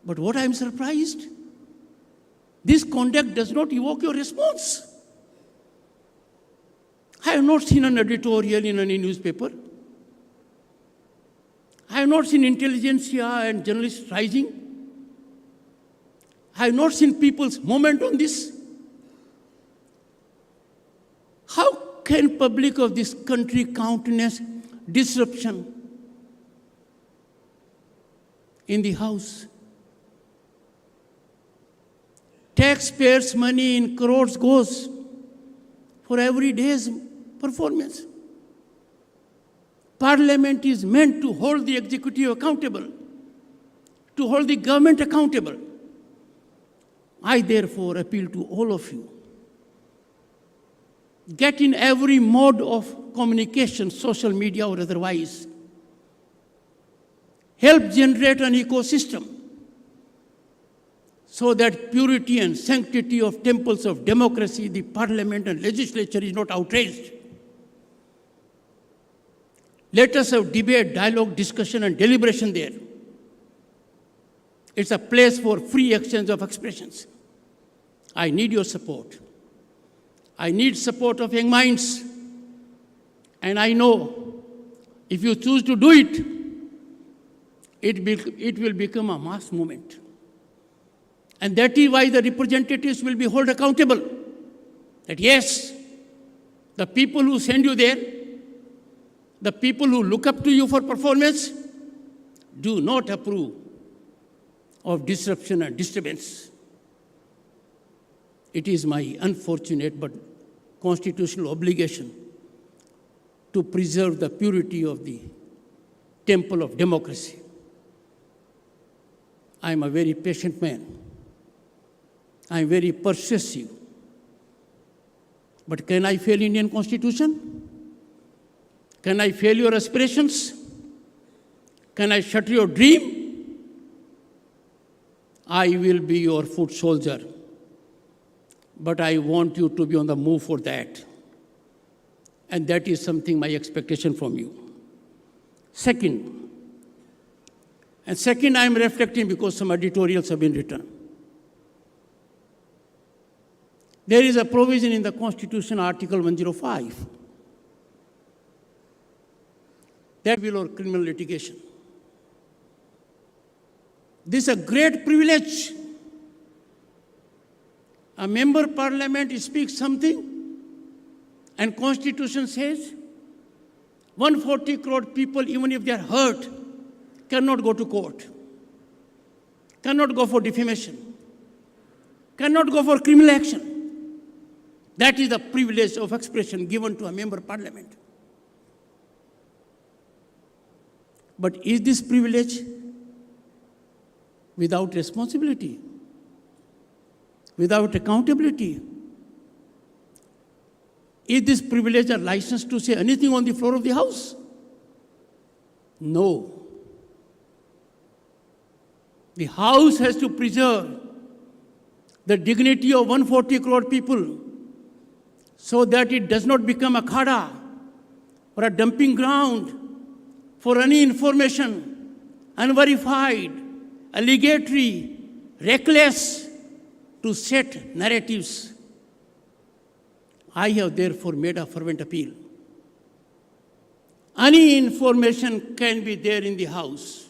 But what I am surprised, this conduct does not evoke your response. I have not seen an editorial in any newspaper. I have not seen intelligentsia and journalists rising. I have not seen people's movement on this. How can public of this country countenance disruption in the House? Taxpayers' money in crores goes for every day's performance. Parliament is meant to hold the executive accountable, to hold the government accountable. I therefore appeal to all of you get in every mode of communication, social media or otherwise. Help generate an ecosystem so that purity and sanctity of temples of democracy, the parliament and legislature is not outraged. Let us have debate, dialogue, discussion and deliberation there. It's a place for free exchange of expressions. I need your support. I need support of young minds. And I know if you choose to do it, it will become a mass movement. And that is why the representatives will be held accountable. That yes, the people who send you there, the people who look up to you for performance, do not approve of disruption and disturbance. It is my unfortunate but constitutional obligation to preserve the purity of the temple of democracy. I am a very patient man. I am very persuasive. But can I fail Indian Constitution? Can I fail your aspirations? Can I shatter your dream? I will be your foot soldier. But I want you to be on the move for that. And that is something my expectation from you. Second, I am reflecting because some editorials have been written. There is a provision in the Constitution, Article 105, that will or criminal litigation. This is a great privilege. A member of parliament speaks something, and Constitution says 140 crore people, even if they are hurt, cannot go to court, cannot go for defamation, cannot go for criminal action. That is the privilege of expression given to a member of parliament. But is this privilege without responsibility, without accountability? Is this privilege a license to say anything on the floor of the House? No. The House has to preserve the dignity of 140 crore people so that it does not become a khada or a dumping ground for any information, unverified, allegatory, reckless, to set narratives. I have therefore made a fervent appeal. Any information can be there in the House.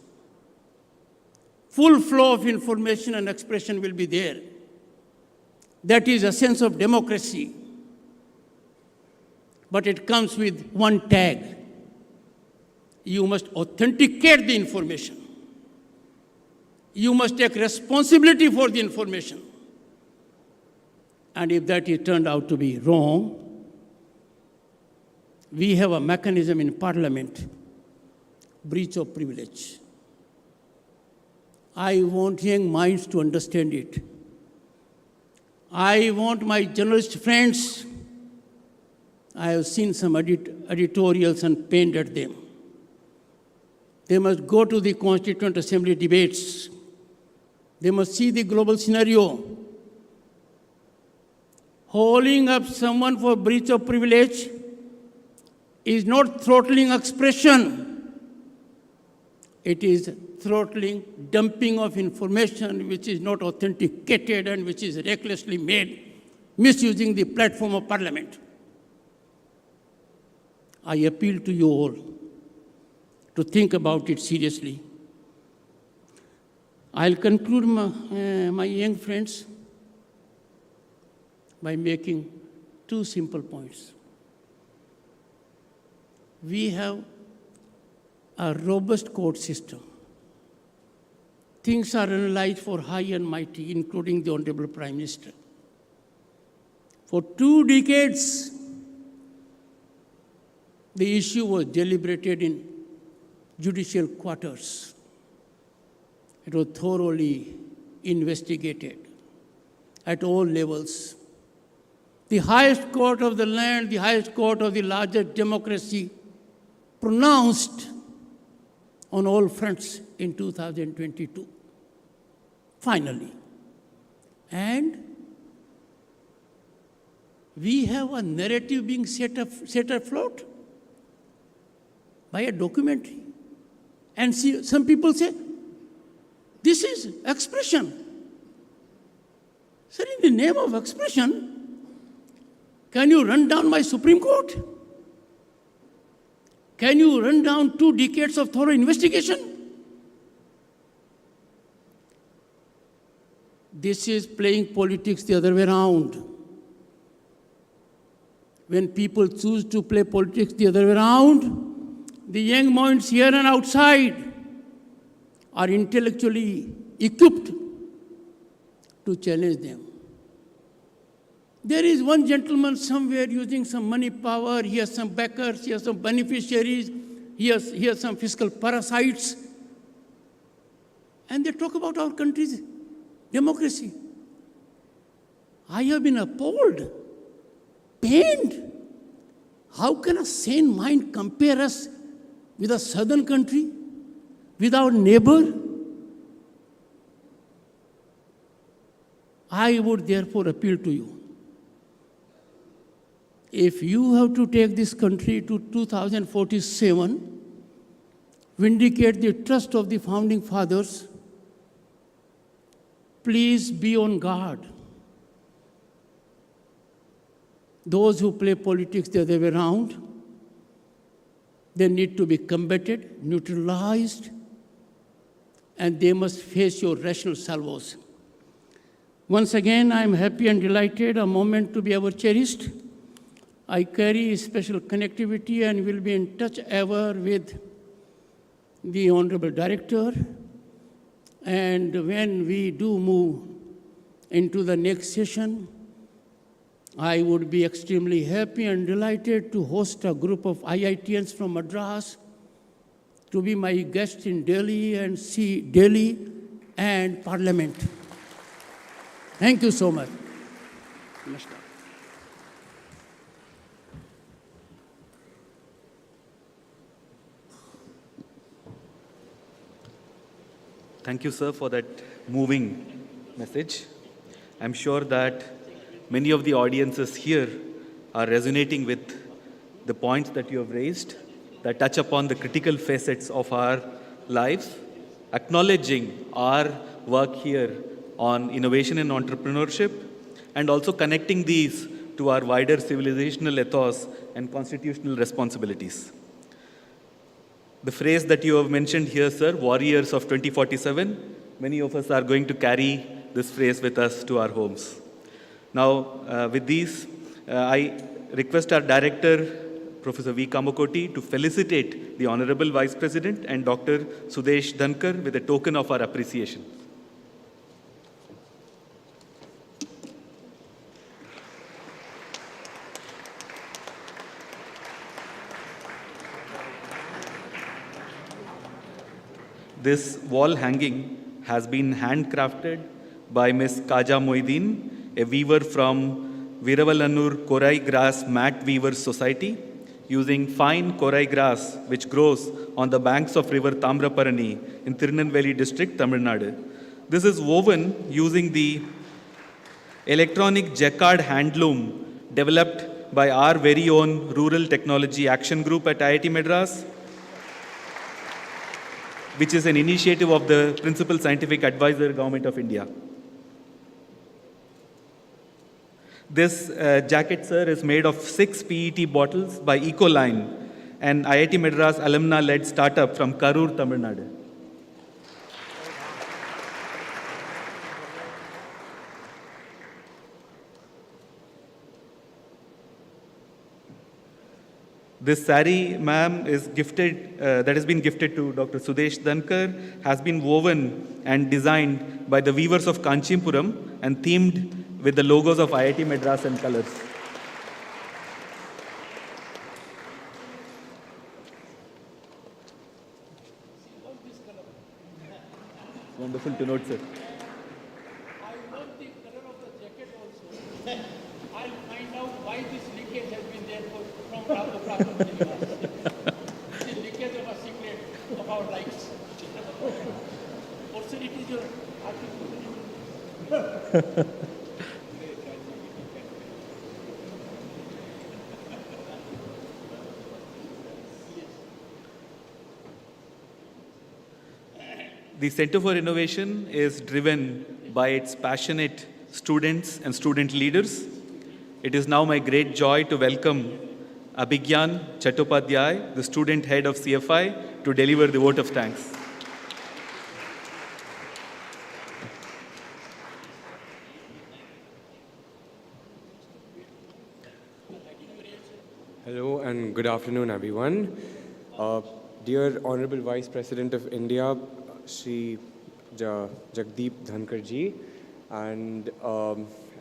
Full flow of information and expression will be there. That is a sense of democracy. But it comes with one tag. You must authenticate the information. You must take responsibility for the information. And if that is turned out to be wrong, we have a mechanism in Parliament, breach of privilege. I want young minds to understand it. I want my journalist friends, I have seen some editorials and pained at them. They must go to the Constituent Assembly debates. They must see the global scenario. Holding up someone for breach of privilege is not throttling expression. It is throttling dumping of information which is not authenticated and which is recklessly made, misusing the platform of Parliament. I appeal to you all to think about it seriously. I'll conclude my young friends by making two simple points. We have a robust court system. Things are analyzed for high and mighty, including the Honorable Prime Minister. For 2 decades, the issue was deliberated in judicial quarters. It was thoroughly investigated at all levels. the highest court of the land, the highest court of the largest democracy, pronounced on all fronts in 2022. Finally. And we have a narrative being set afloat by a documentary. And see, some people say, this is expression. Sir, in the name of expression, can you run down my Supreme Court? Can you run down 2 decades of thorough investigation? This is playing politics the other way around. When people choose to play politics the other way around, the young minds here and outside are intellectually equipped to challenge them. There is one gentleman somewhere using some money power, he has some backers, he has some beneficiaries, he has some fiscal parasites, and they talk about our country's democracy. I have been appalled, pained. How can a sane mind compare us with a southern country, with our neighbor? I would therefore appeal to you. If you have to take this country to 2047, vindicate the trust of the founding fathers, please be on guard. Those who play politics the other way around, they need to be combated, neutralized, and they must face your rational salvos. Once again, I am happy and delighted, a moment to be ever cherished. I carry special connectivity and will be in touch ever with the Honorable Director. And when we do move into the next session, I would be extremely happy and delighted to host a group of IITians from Madras to be my guests in Delhi and see Delhi and Parliament. Thank you so much. Namaskar. Thank you, sir, for that moving message. I'm sure that many of the audiences here are resonating with the points that you have raised that touch upon the critical facets of our lives, acknowledging our work here on innovation and entrepreneurship, and also connecting these to our wider civilizational ethos and constitutional responsibilities. The phrase that you have mentioned here, sir, warriors of 2047, many of us are going to carry this phrase with us to our homes. Now, with these, I request our director, Professor V. Kamakoti, to felicitate the Honorable Vice President and Dr. Sudesh Dhankar with a token of our appreciation. This wall hanging has been handcrafted by Ms. Kaja Moideen, a weaver from Viravalannur Korai Grass Mat Weavers Society, using fine korai grass which grows on the banks of river Tamraparani in Tirunelveli district, Tamil Nadu. This is woven using the electronic jacquard handloom developed by our very own Rural Technology Action Group at IIT Madras, which is an initiative of the Principal Scientific Advisor, Government of India. This jacket, sir, is made of 6 PET bottles by Ecoline, an IIT Madras alumna-led startup from Karur, Tamil Nadu. This sari, ma'am, is gifted, that has been gifted to Dr. Sudesh Dhankar, has been woven and designed by the weavers of Kanchipuram and themed with the logos of IIT Madras and colors. Wonderful to note, sir. I love the color of the jacket also. I'll find out leakage of a secret of our rights. Also, it is your article. The Center for Innovation is driven by its passionate students and student leaders. It is now my great joy to welcome Abhigyan Chattopadhyay, the student head of CFI, to deliver the vote of thanks. Hello and good afternoon, everyone. Dear Honorable Vice-President of India, Shri Jagdeep Dhankhar ji, and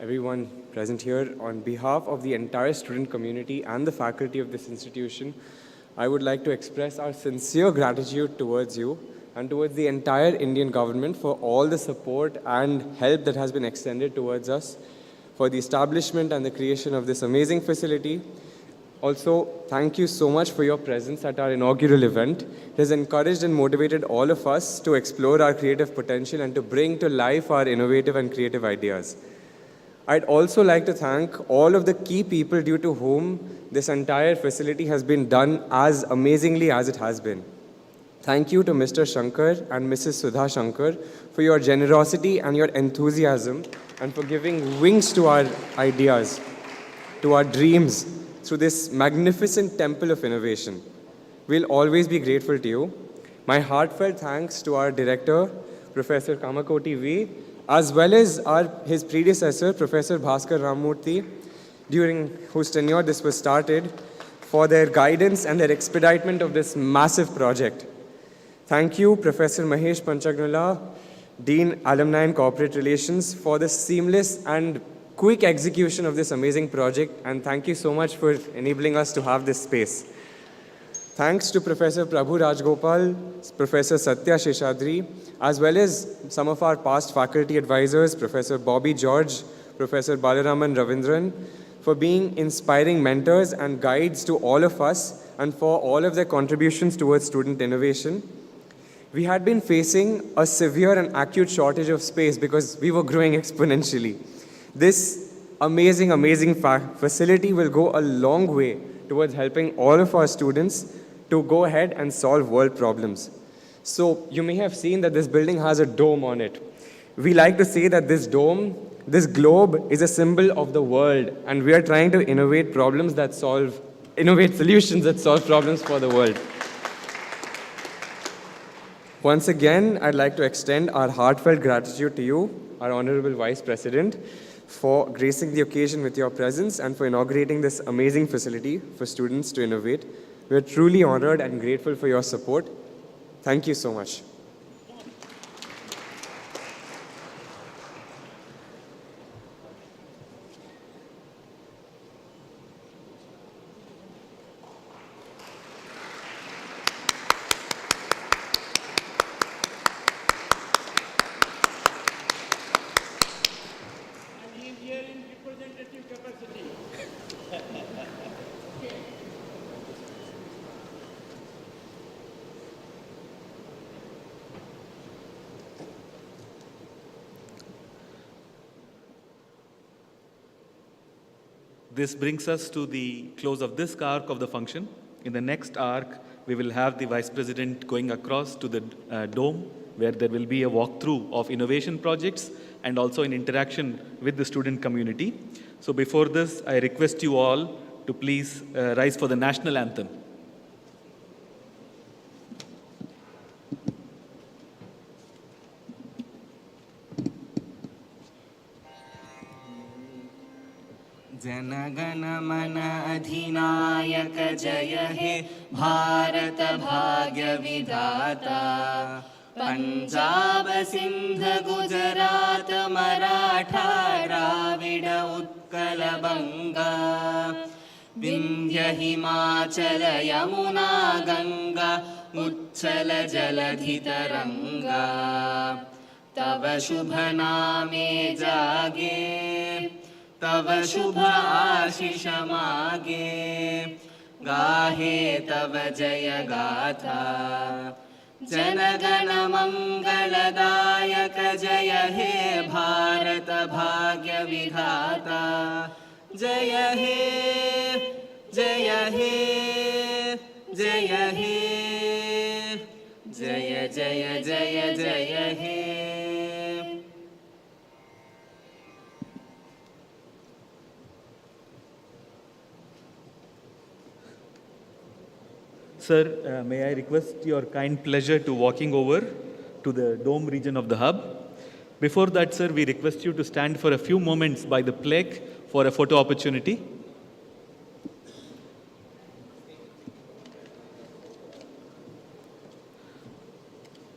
everyone present here, on behalf of the entire student community and the faculty of this institution, I would like to express our sincere gratitude towards you and towards the entire Indian government for all the support and help that has been extended towards us for the establishment and the creation of this amazing facility. Also, thank you so much for your presence at our inaugural event. It has encouraged and motivated all of us to explore our creative potential and to bring to life our innovative and creative ideas. I'd also like to thank all of the key people due to whom this entire facility has been done as amazingly as it has been. Thank you to Mr. Shankar and Mrs. Sudha Shankar for your generosity and your enthusiasm and for giving wings to our ideas, to our dreams, through this magnificent temple of innovation. We'll always be grateful to you. My heartfelt thanks to our director, Professor Kamakoti V, as well as his predecessor, Professor Bhaskar Ramurthy, during whose tenure this was started, for their guidance and their expeditment of this massive project. Thank you, Professor Mahesh Panchagnula, Dean, Alumni Corporate Relations, for the seamless and quick execution of this amazing project, and thank you so much for enabling us to have this space. Thanks to Professor Prabhu Rajgopal, Professor Satya Sheshadri, as well as some of our past faculty advisors, Professor Bobby George, Professor Balaraman Ravindran, for being inspiring mentors and guides to all of us and for all of their contributions towards student innovation. We had been facing a severe and acute shortage of space because we were growing exponentially. This amazing facility will go a long way towards helping all of our students to go ahead and solve world problems. So you may have seen that this building has a dome on it. We like to say that this dome, this globe, is a symbol of the world, and we are trying to innovate solutions that solve problems for the world. Once again, I'd like to extend our heartfelt gratitude to you, our Honorable Vice President, for gracing the occasion with your presence and for inaugurating this amazing facility for students to innovate. We are truly honored and grateful for your support. Thank you so much. This brings us to the close of this arc of the function. In the next arc, we will have the Vice President going across to the dome, where there will be a walkthrough of innovation projects and also an interaction with the student community. So before this, I request you all to please rise for the national anthem. जनगण मन अधिनायक जय हे भारत भाग्य विधाता पंजाब सिंध गुजरात मराठा द्राविड उत्कल बंगा विंध्य हिमाचल यमुना गंगा उच्छल जलधि तरंगा तव शुभ नामे जागे तव शुभ आशीष मागे गाहे तव जय गाथा जनगण मंगलदायक जय हे भारत भाग्य विधाता जय हे जय हे जय हे जय जय जय जय हे Sir, may I request your kind pleasure to walking over to the dome region of the hub. Before that, sir, we request you to stand for a few moments by the plaque for a photo opportunity.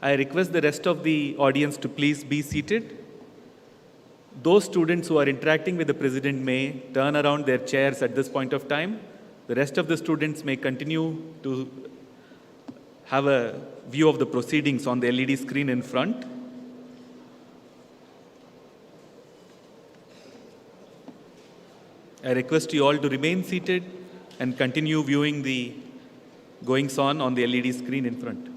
I request the rest of the audience to please be seated. Those students who are interacting with the President may turn around their chairs at this point of time. The rest of the students may continue to have a view of the proceedings on the LED screen in front. I request you all to remain seated and continue viewing the goings-on on the LED screen in front.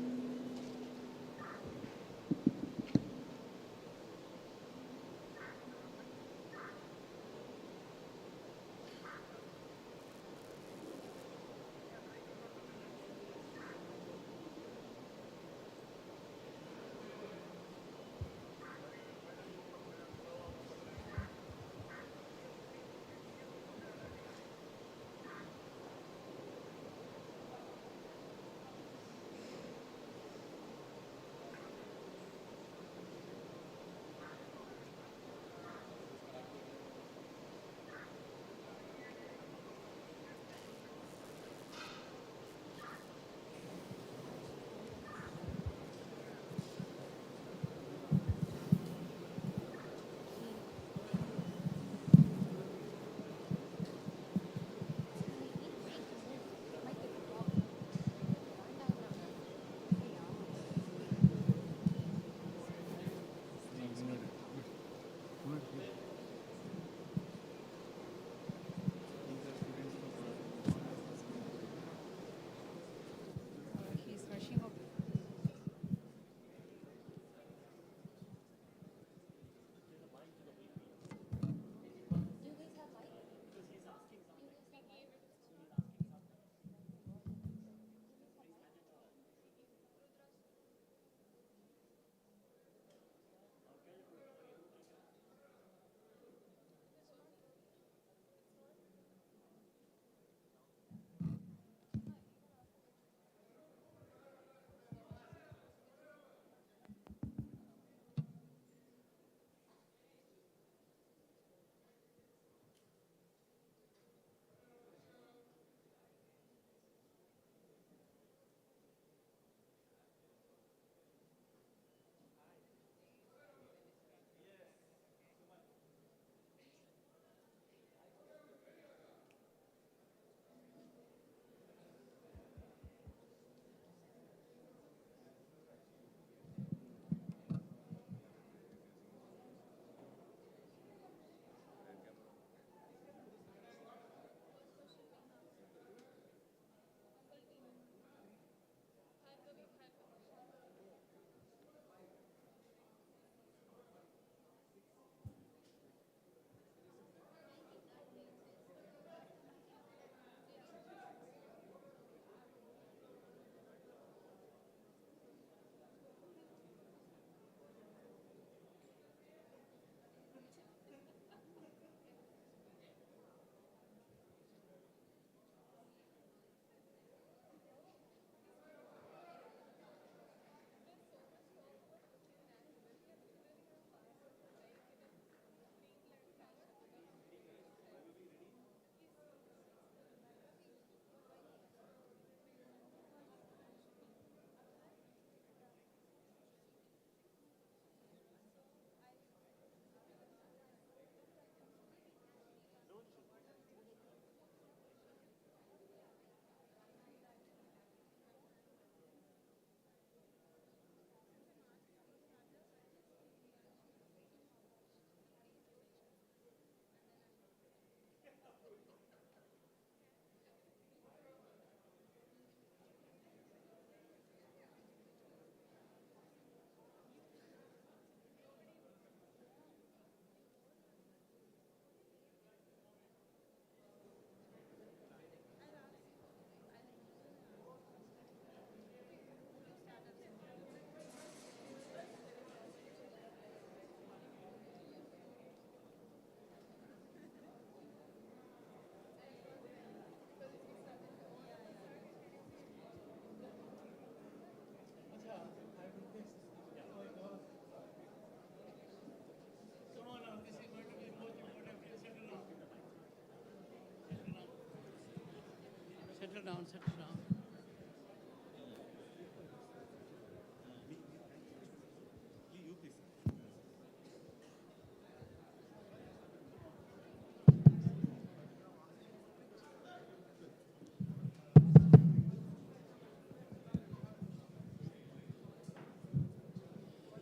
down, sit down.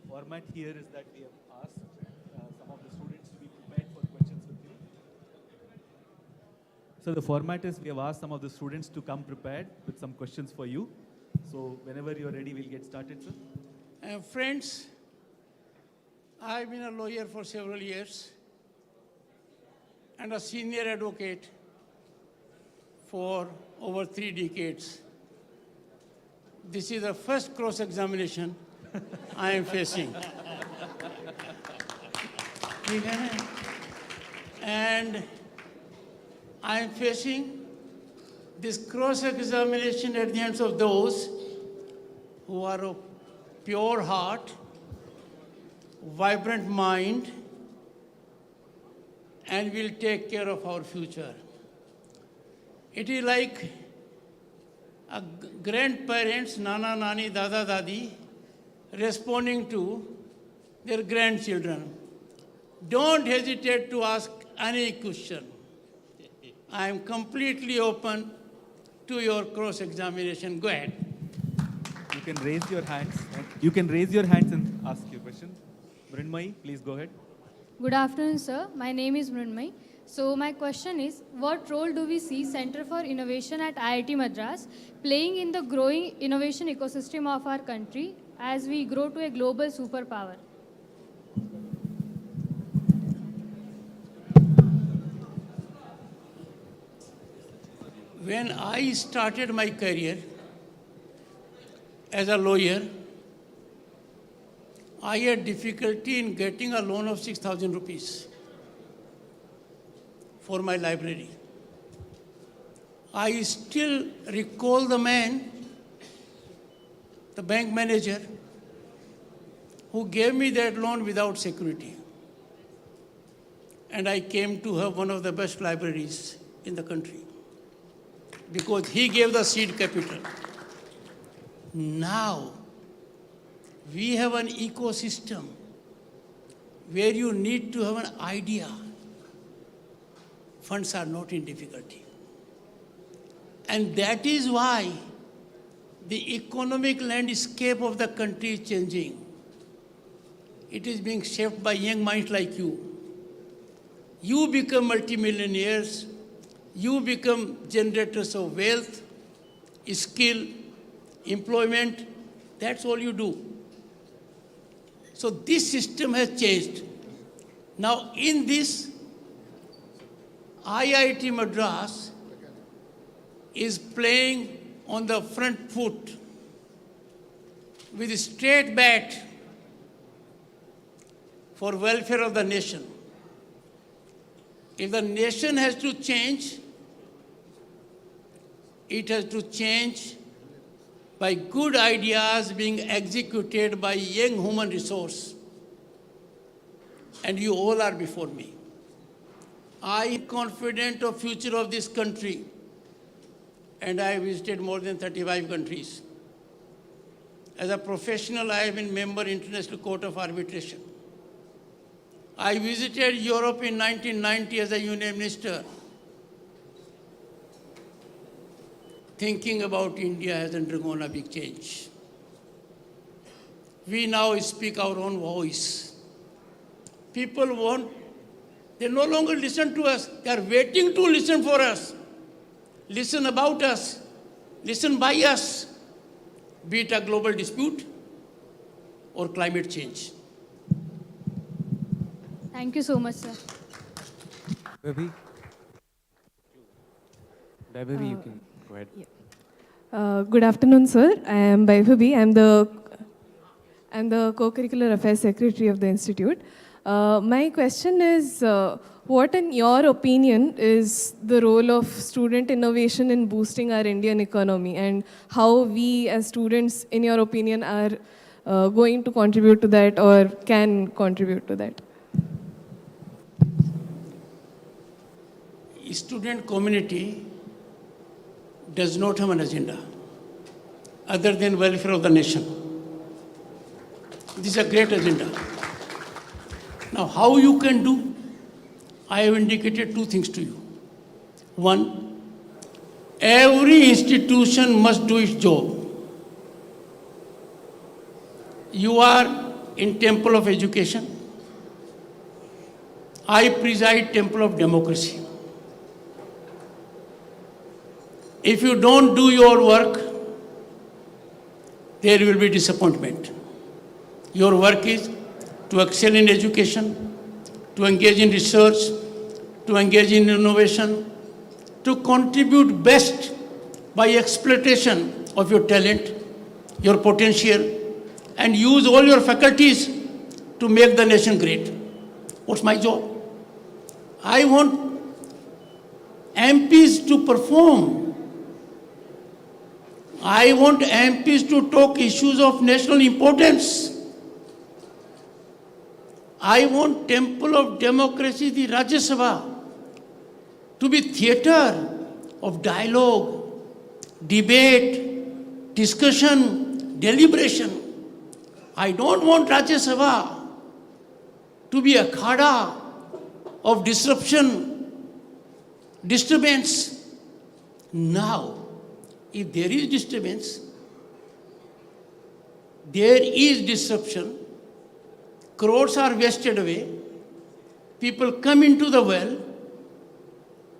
Format here is that we have asked some of the students to be prepared for questions with you. So the format is we have asked some of the students to come prepared with some questions for you. So whenever you're ready, we'll get started, sir. Friends, I've been a lawyer for several years and a senior advocate for over 3 decades. This is the first cross-examination I am facing. And I am facing this cross-examination at the hands of those who are of pure heart, vibrant mind, and will take care of our future. It is like grandparents, nana, nani, dada, dadi, responding to their grandchildren. Don't hesitate to ask any question. I am completely open to your cross-examination. Go ahead. You can raise your hands. You can raise your hands and ask your question. Mrinmai, please go ahead. Good afternoon, sir. My name is Mrinmai. So my question is, what role do we see Center for Innovation at IIT Madras playing in the growing innovation ecosystem of our country as we grow to a global superpower? When I started my career as a lawyer, I had difficulty in getting a loan of 6,000 rupees for my library. I still recall the man, the bank manager, who gave me that loan without security. And I came to have one of the best libraries in the country because he gave the seed capital. Now, we have an ecosystem where you need to have an idea. Funds are not in difficulty. And that is why the economic landscape of the country is changing. It is being shaped by young minds like you. You become multimillionaires. You become generators of wealth, skill, employment. That's all you do. So this system has changed. Now in this, IIT Madras is playing on the front foot with a straight bat for welfare of the nation. If the nation has to change, it has to change by good ideas being executed by young human resource. And you all are before me. I am confident of future of this country, and I have visited more than 35 countries. As a professional, I have been member International Court of Arbitration. I visited Europe in 1990 as a union minister. Thinking about India has undergone a big change. We now speak our own voice. People they no longer listen to us. They are waiting to listen for us. Listen about us. Listen by us. Be it a global dispute or climate change. Thank you so much, sir. Baby, you can go ahead. Good afternoon, sir. I am Vaibhavi. I'm the Co-Curricular Affairs Secretary of the Institute. My question is, what in your opinion is the role of student innovation in boosting our Indian economy, and how we as students, in your opinion, are going to contribute to that or can contribute to that? Student community does not have an agenda other than welfare of the nation. This is a great agenda. Now, how you can do? I have indicated two things to you. One, every institution must do its job. You are in Temple of Education. I preside Temple of Democracy. If you don't do your work, there will be disappointment. Your work is to excel in education, to engage in research, to engage in innovation, to contribute best by exploitation of your talent, your potential, and use all your faculties to make the nation great. What's my job? I want MPs to perform. I want MPs to talk issues of national importance. I want Temple of Democracy, the Rajya Sabha, to be theatre of dialogue, debate, discussion, deliberation. I don't want Rajya Sabha to be a khada of disruption, disturbance. Now, if there is disturbance, there is disruption, crores are wasted away, people come into the well,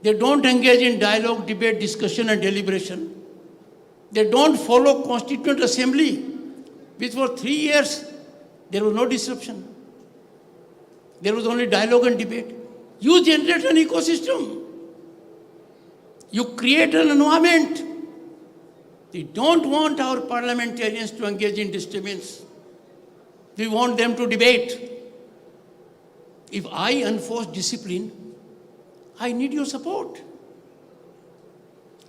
they don't engage in dialogue, debate, discussion and deliberation. They don't follow Constituent Assembly, which for 3 years, there was no disruption. There was only dialogue and debate. You generate an ecosystem. You create an environment. We don't want our parliamentarians to engage in disturbance. We want them to debate. If I enforce discipline, I need your support.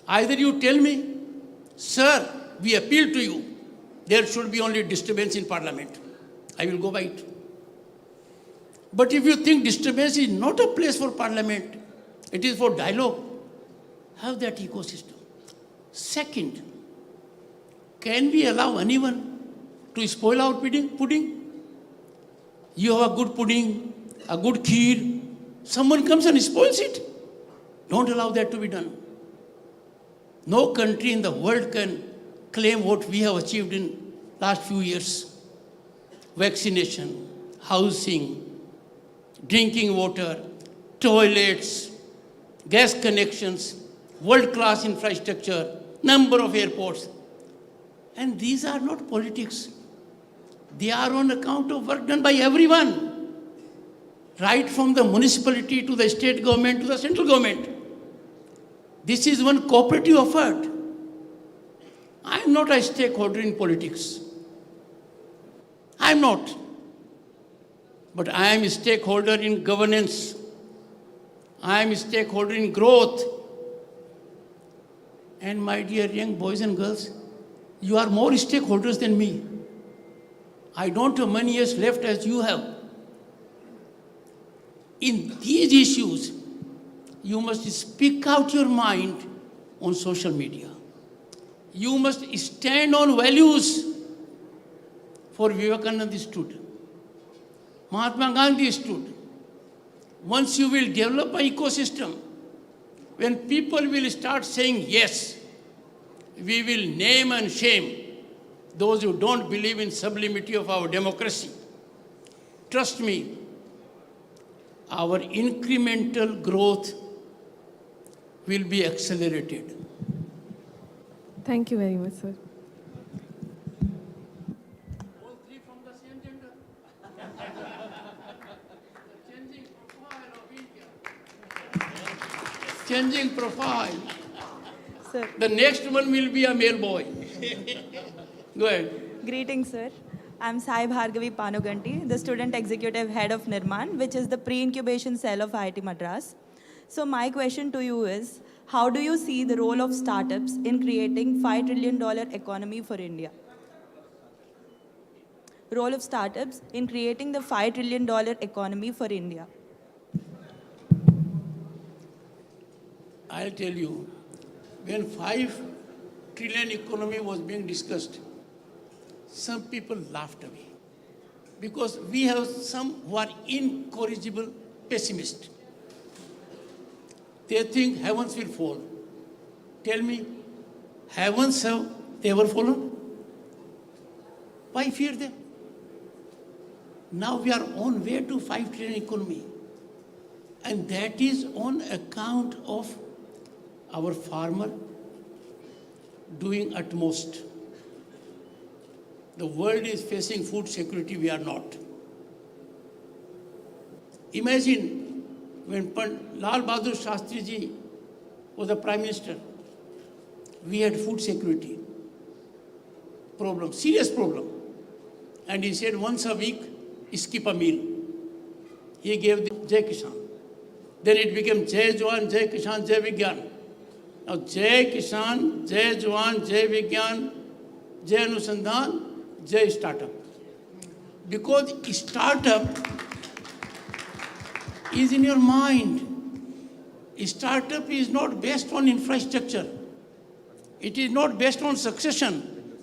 Either you tell me, sir, we appeal to you, there should be only disturbance in parliament. I will go by it. But if you think disturbance is not a place for parliament, it is for dialogue, have that ecosystem. Second, can we allow anyone to spoil our pudding? You have a good pudding, a good kheer, someone comes and spoils it. Don't allow that to be done. No country in the world can claim what we have achieved in last few years. Vaccination, housing, drinking water, toilets, gas connections, world-class infrastructure, number of airports. And these are not politics. They are on account of work done by everyone, right from the municipality to the state government to the central government. This is one cooperative effort. I am not a stakeholder in politics. I am not. But I am a stakeholder in governance. I am a stakeholder in growth. And my dear young boys and girls, you are more stakeholders than me. I don't have many years left as you have. In these issues, you must speak out your mind on social media. You must stand on values for Vivekananda stood. Mahatma Gandhi stood. Once you will develop an ecosystem, when people will start saying yes, we will name and shame those who don't believe in sublimity of our democracy. Trust me, our incremental growth will be accelerated. Thank you very much, sir. All three from the same gender. Changing profile of India. Changing profile. Sir, The next one will be a male boy. Go ahead. greetings, sir. I'm Sai Bhargavi Panuganti, the Student Executive Head of Nirman, which is the pre-incubation cell of IIT Madras. So my question to you is, how do you see the role of startups in creating $5 trillion economy for India? Role of startups in creating the $5 trillion economy for India. I'll tell you, when 5 trillion economy was being discussed, some people laughed away. Because we have some who are incorrigible pessimists. They think heavens will fall. Tell me, heavens have they ever fallen? Why fear them? Now we are on way to 5 trillion economy. And that is on account of our farmer doing utmost. The world is facing food security, we are not. Imagine when Lal Bahadur Shastri ji was the Prime Minister, we had food security problem, serious problem. And he said once a week, skip a meal. He gave the Jai Kisan. Then it became Jai Jawan, Jai Kisan, Jai Vigyan. Now Jai Kisan, Jai Jawan, Jai Vigyan, Jai Anusandhan, Jai Startup. Because startup is in your mind. Startup is not based on infrastructure. It is not based on succession.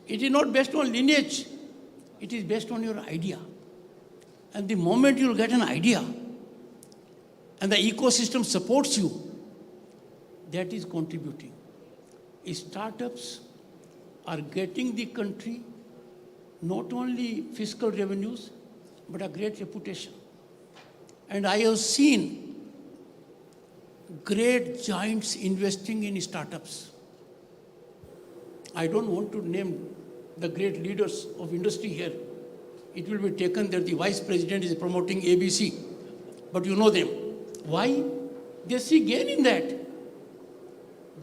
It is not based on lineage. It is based on your idea. And the moment you get an idea and the ecosystem supports you, that is contributing. Startups are getting the country not only fiscal revenues, but a great reputation. And I have seen great giants investing in startups. I don't want to name the great leaders of industry here. It will be taken that the vice president is promoting ABC, but you know them. Why? They see gain in that.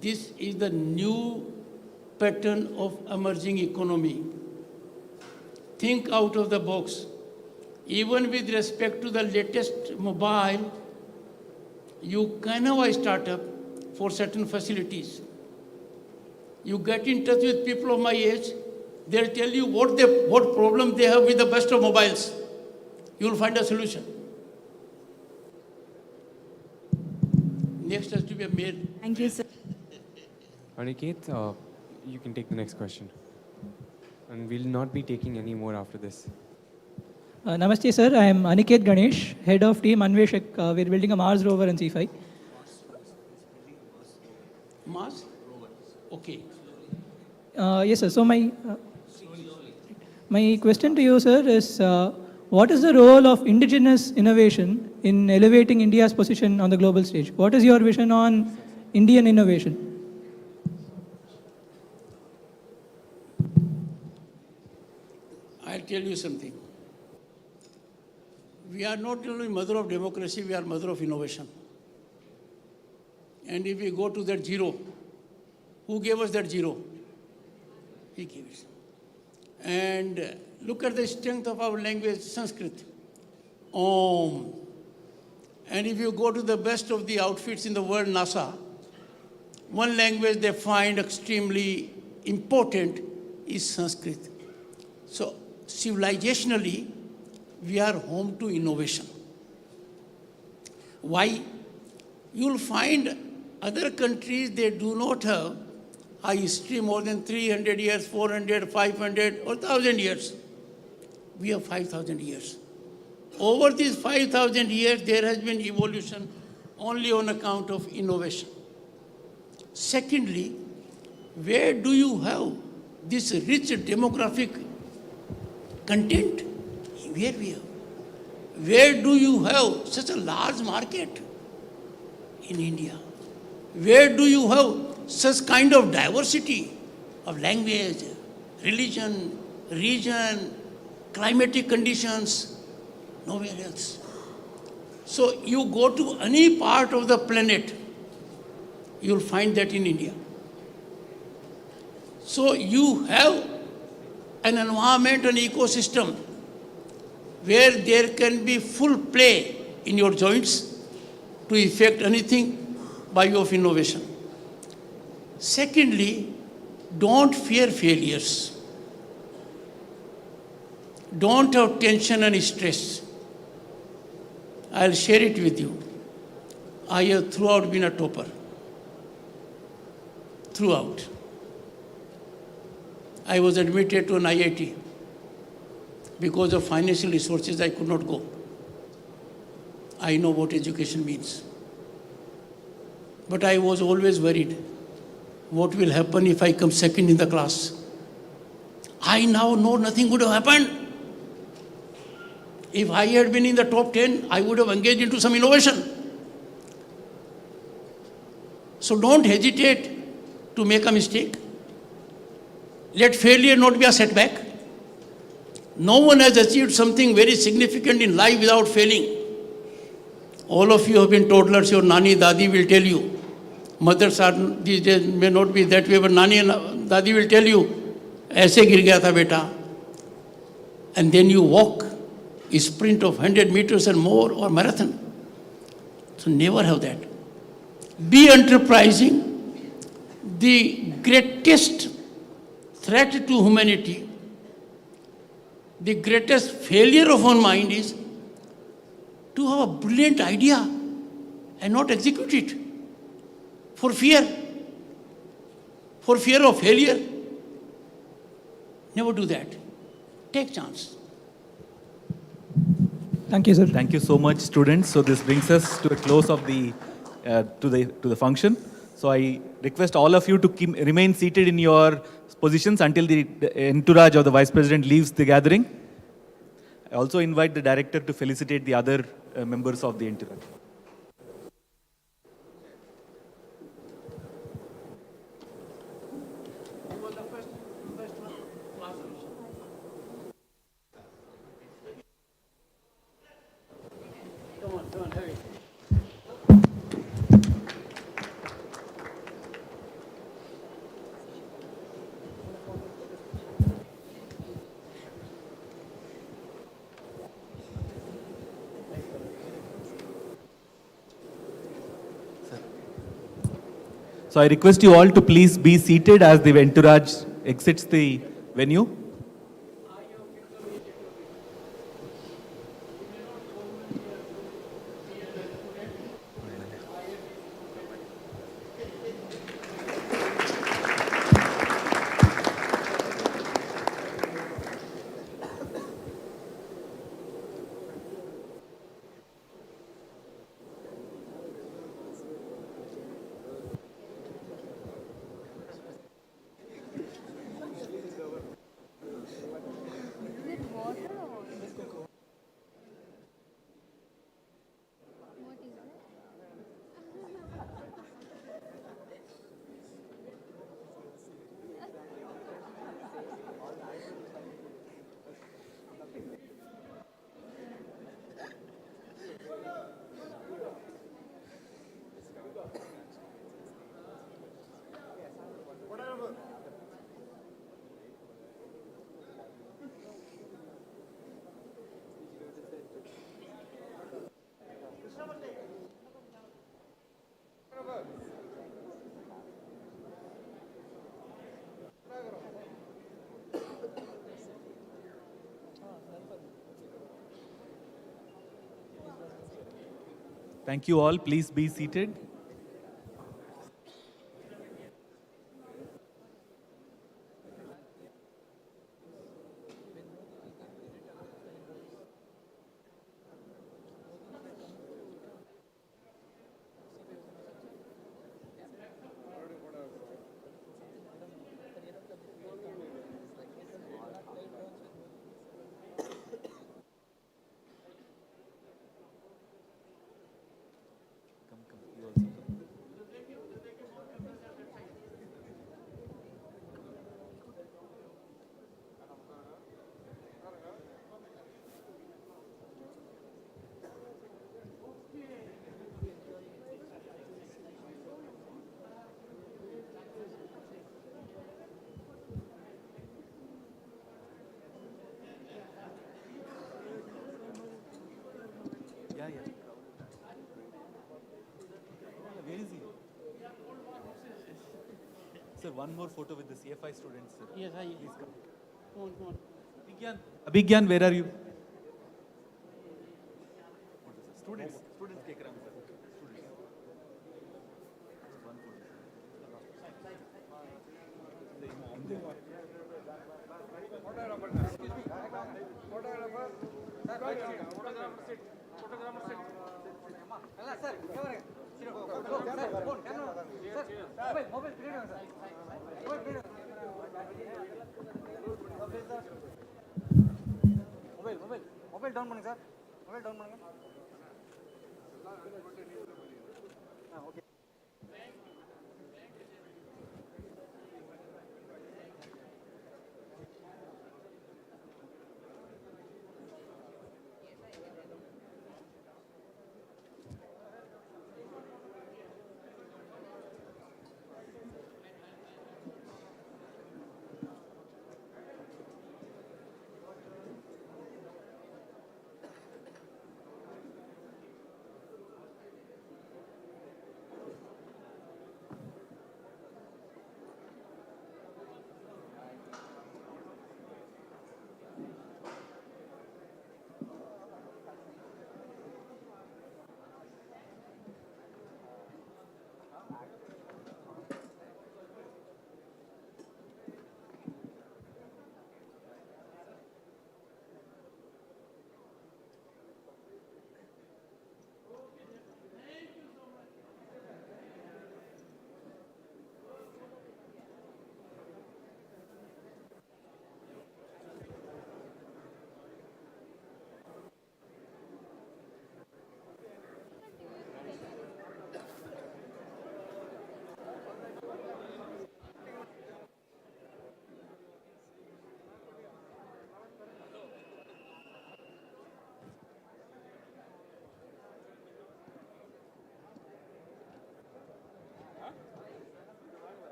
This is the new pattern of emerging economy. Think out of the box. Even with respect to the latest mobile, you can have a startup for certain facilities. You get in touch with people of my age, they'll tell you what problem they have with the best of mobiles. You will find a solution. Next has to be a mail. Thank you, sir. Aniket, you can take the next question. And we'll not be taking any more after this. Namaste, sir. I am Aniket Ganesh, head of team Anveshak. We're building a Mars rover and C5. Mars? Okay. Yes, sir. So my question to you, sir, is what is the role of indigenous innovation in elevating India's position on the global stage? What is your vision on Indian innovation? I'll tell you something. We are not only mother of democracy, we are mother of innovation. And if we go to that zero, who gave us that zero? He gave it. And look at the strength of our language, Sanskrit. Om. And if you go to the best of the outfits in the world, NASA, one language they find extremely important is Sanskrit. So, civilizationally, we are home to innovation. Why? You'll find other countries, they do not have a history more than 300 years, 400, 500, or 1,000 years. We have 5,000 years. Over these 5,000 years, there has been evolution only on account of innovation. Secondly, where do you have this rich demographic content? Where we have? Where do you have such a large market? In India. Where do you have such kind of diversity of language, religion, region, climatic conditions? Nowhere else. So you go to any part of the planet, you'll find that in India. So you have an environment, an ecosystem where there can be full play in your joints to effect anything by way of innovation. Secondly, don't fear failures. Don't have tension and stress. I'll share it with you. I have throughout been a topper. throughout. I was admitted to an IIT. Because of financial resources, I could not go. I know what education means. But I was always worried, what will happen if I come second in the class? I now know nothing would have happened. If I had been in the top 10, I would have engaged into some innovation. So don't hesitate to make a mistake. Let failure not be a setback. No one has achieved something very significant in life without failing. All of you have been toddlers, your nani, dadi will tell you. Mothers are these days may not be that way, but nani and dadi will tell you, ऐसे गिर गया था बेटा. And then you walk a sprint of 100 meters and more or marathon. So never have that. Be enterprising. The greatest threat to humanity, the greatest failure of our mind is to have a brilliant idea and not execute it for fear of failure. Never do that. Take chance. Thank you, sir. Thank you so much, students. So this brings us to a close of the to the function. So I request all of you to remain seated in your positions until the entourage of the Vice President leaves the gathering. I also invite the director to felicitate the other members of the entourage. So I request you all to please be seated as the entourage exits the venue. Thank you all. Please be seated. Where is he? Sir, one more photo with the CFI students. Sir. Yes, Please come. Come on. Abhigyan, where are you? Students ke karam, sir. Students. One photo.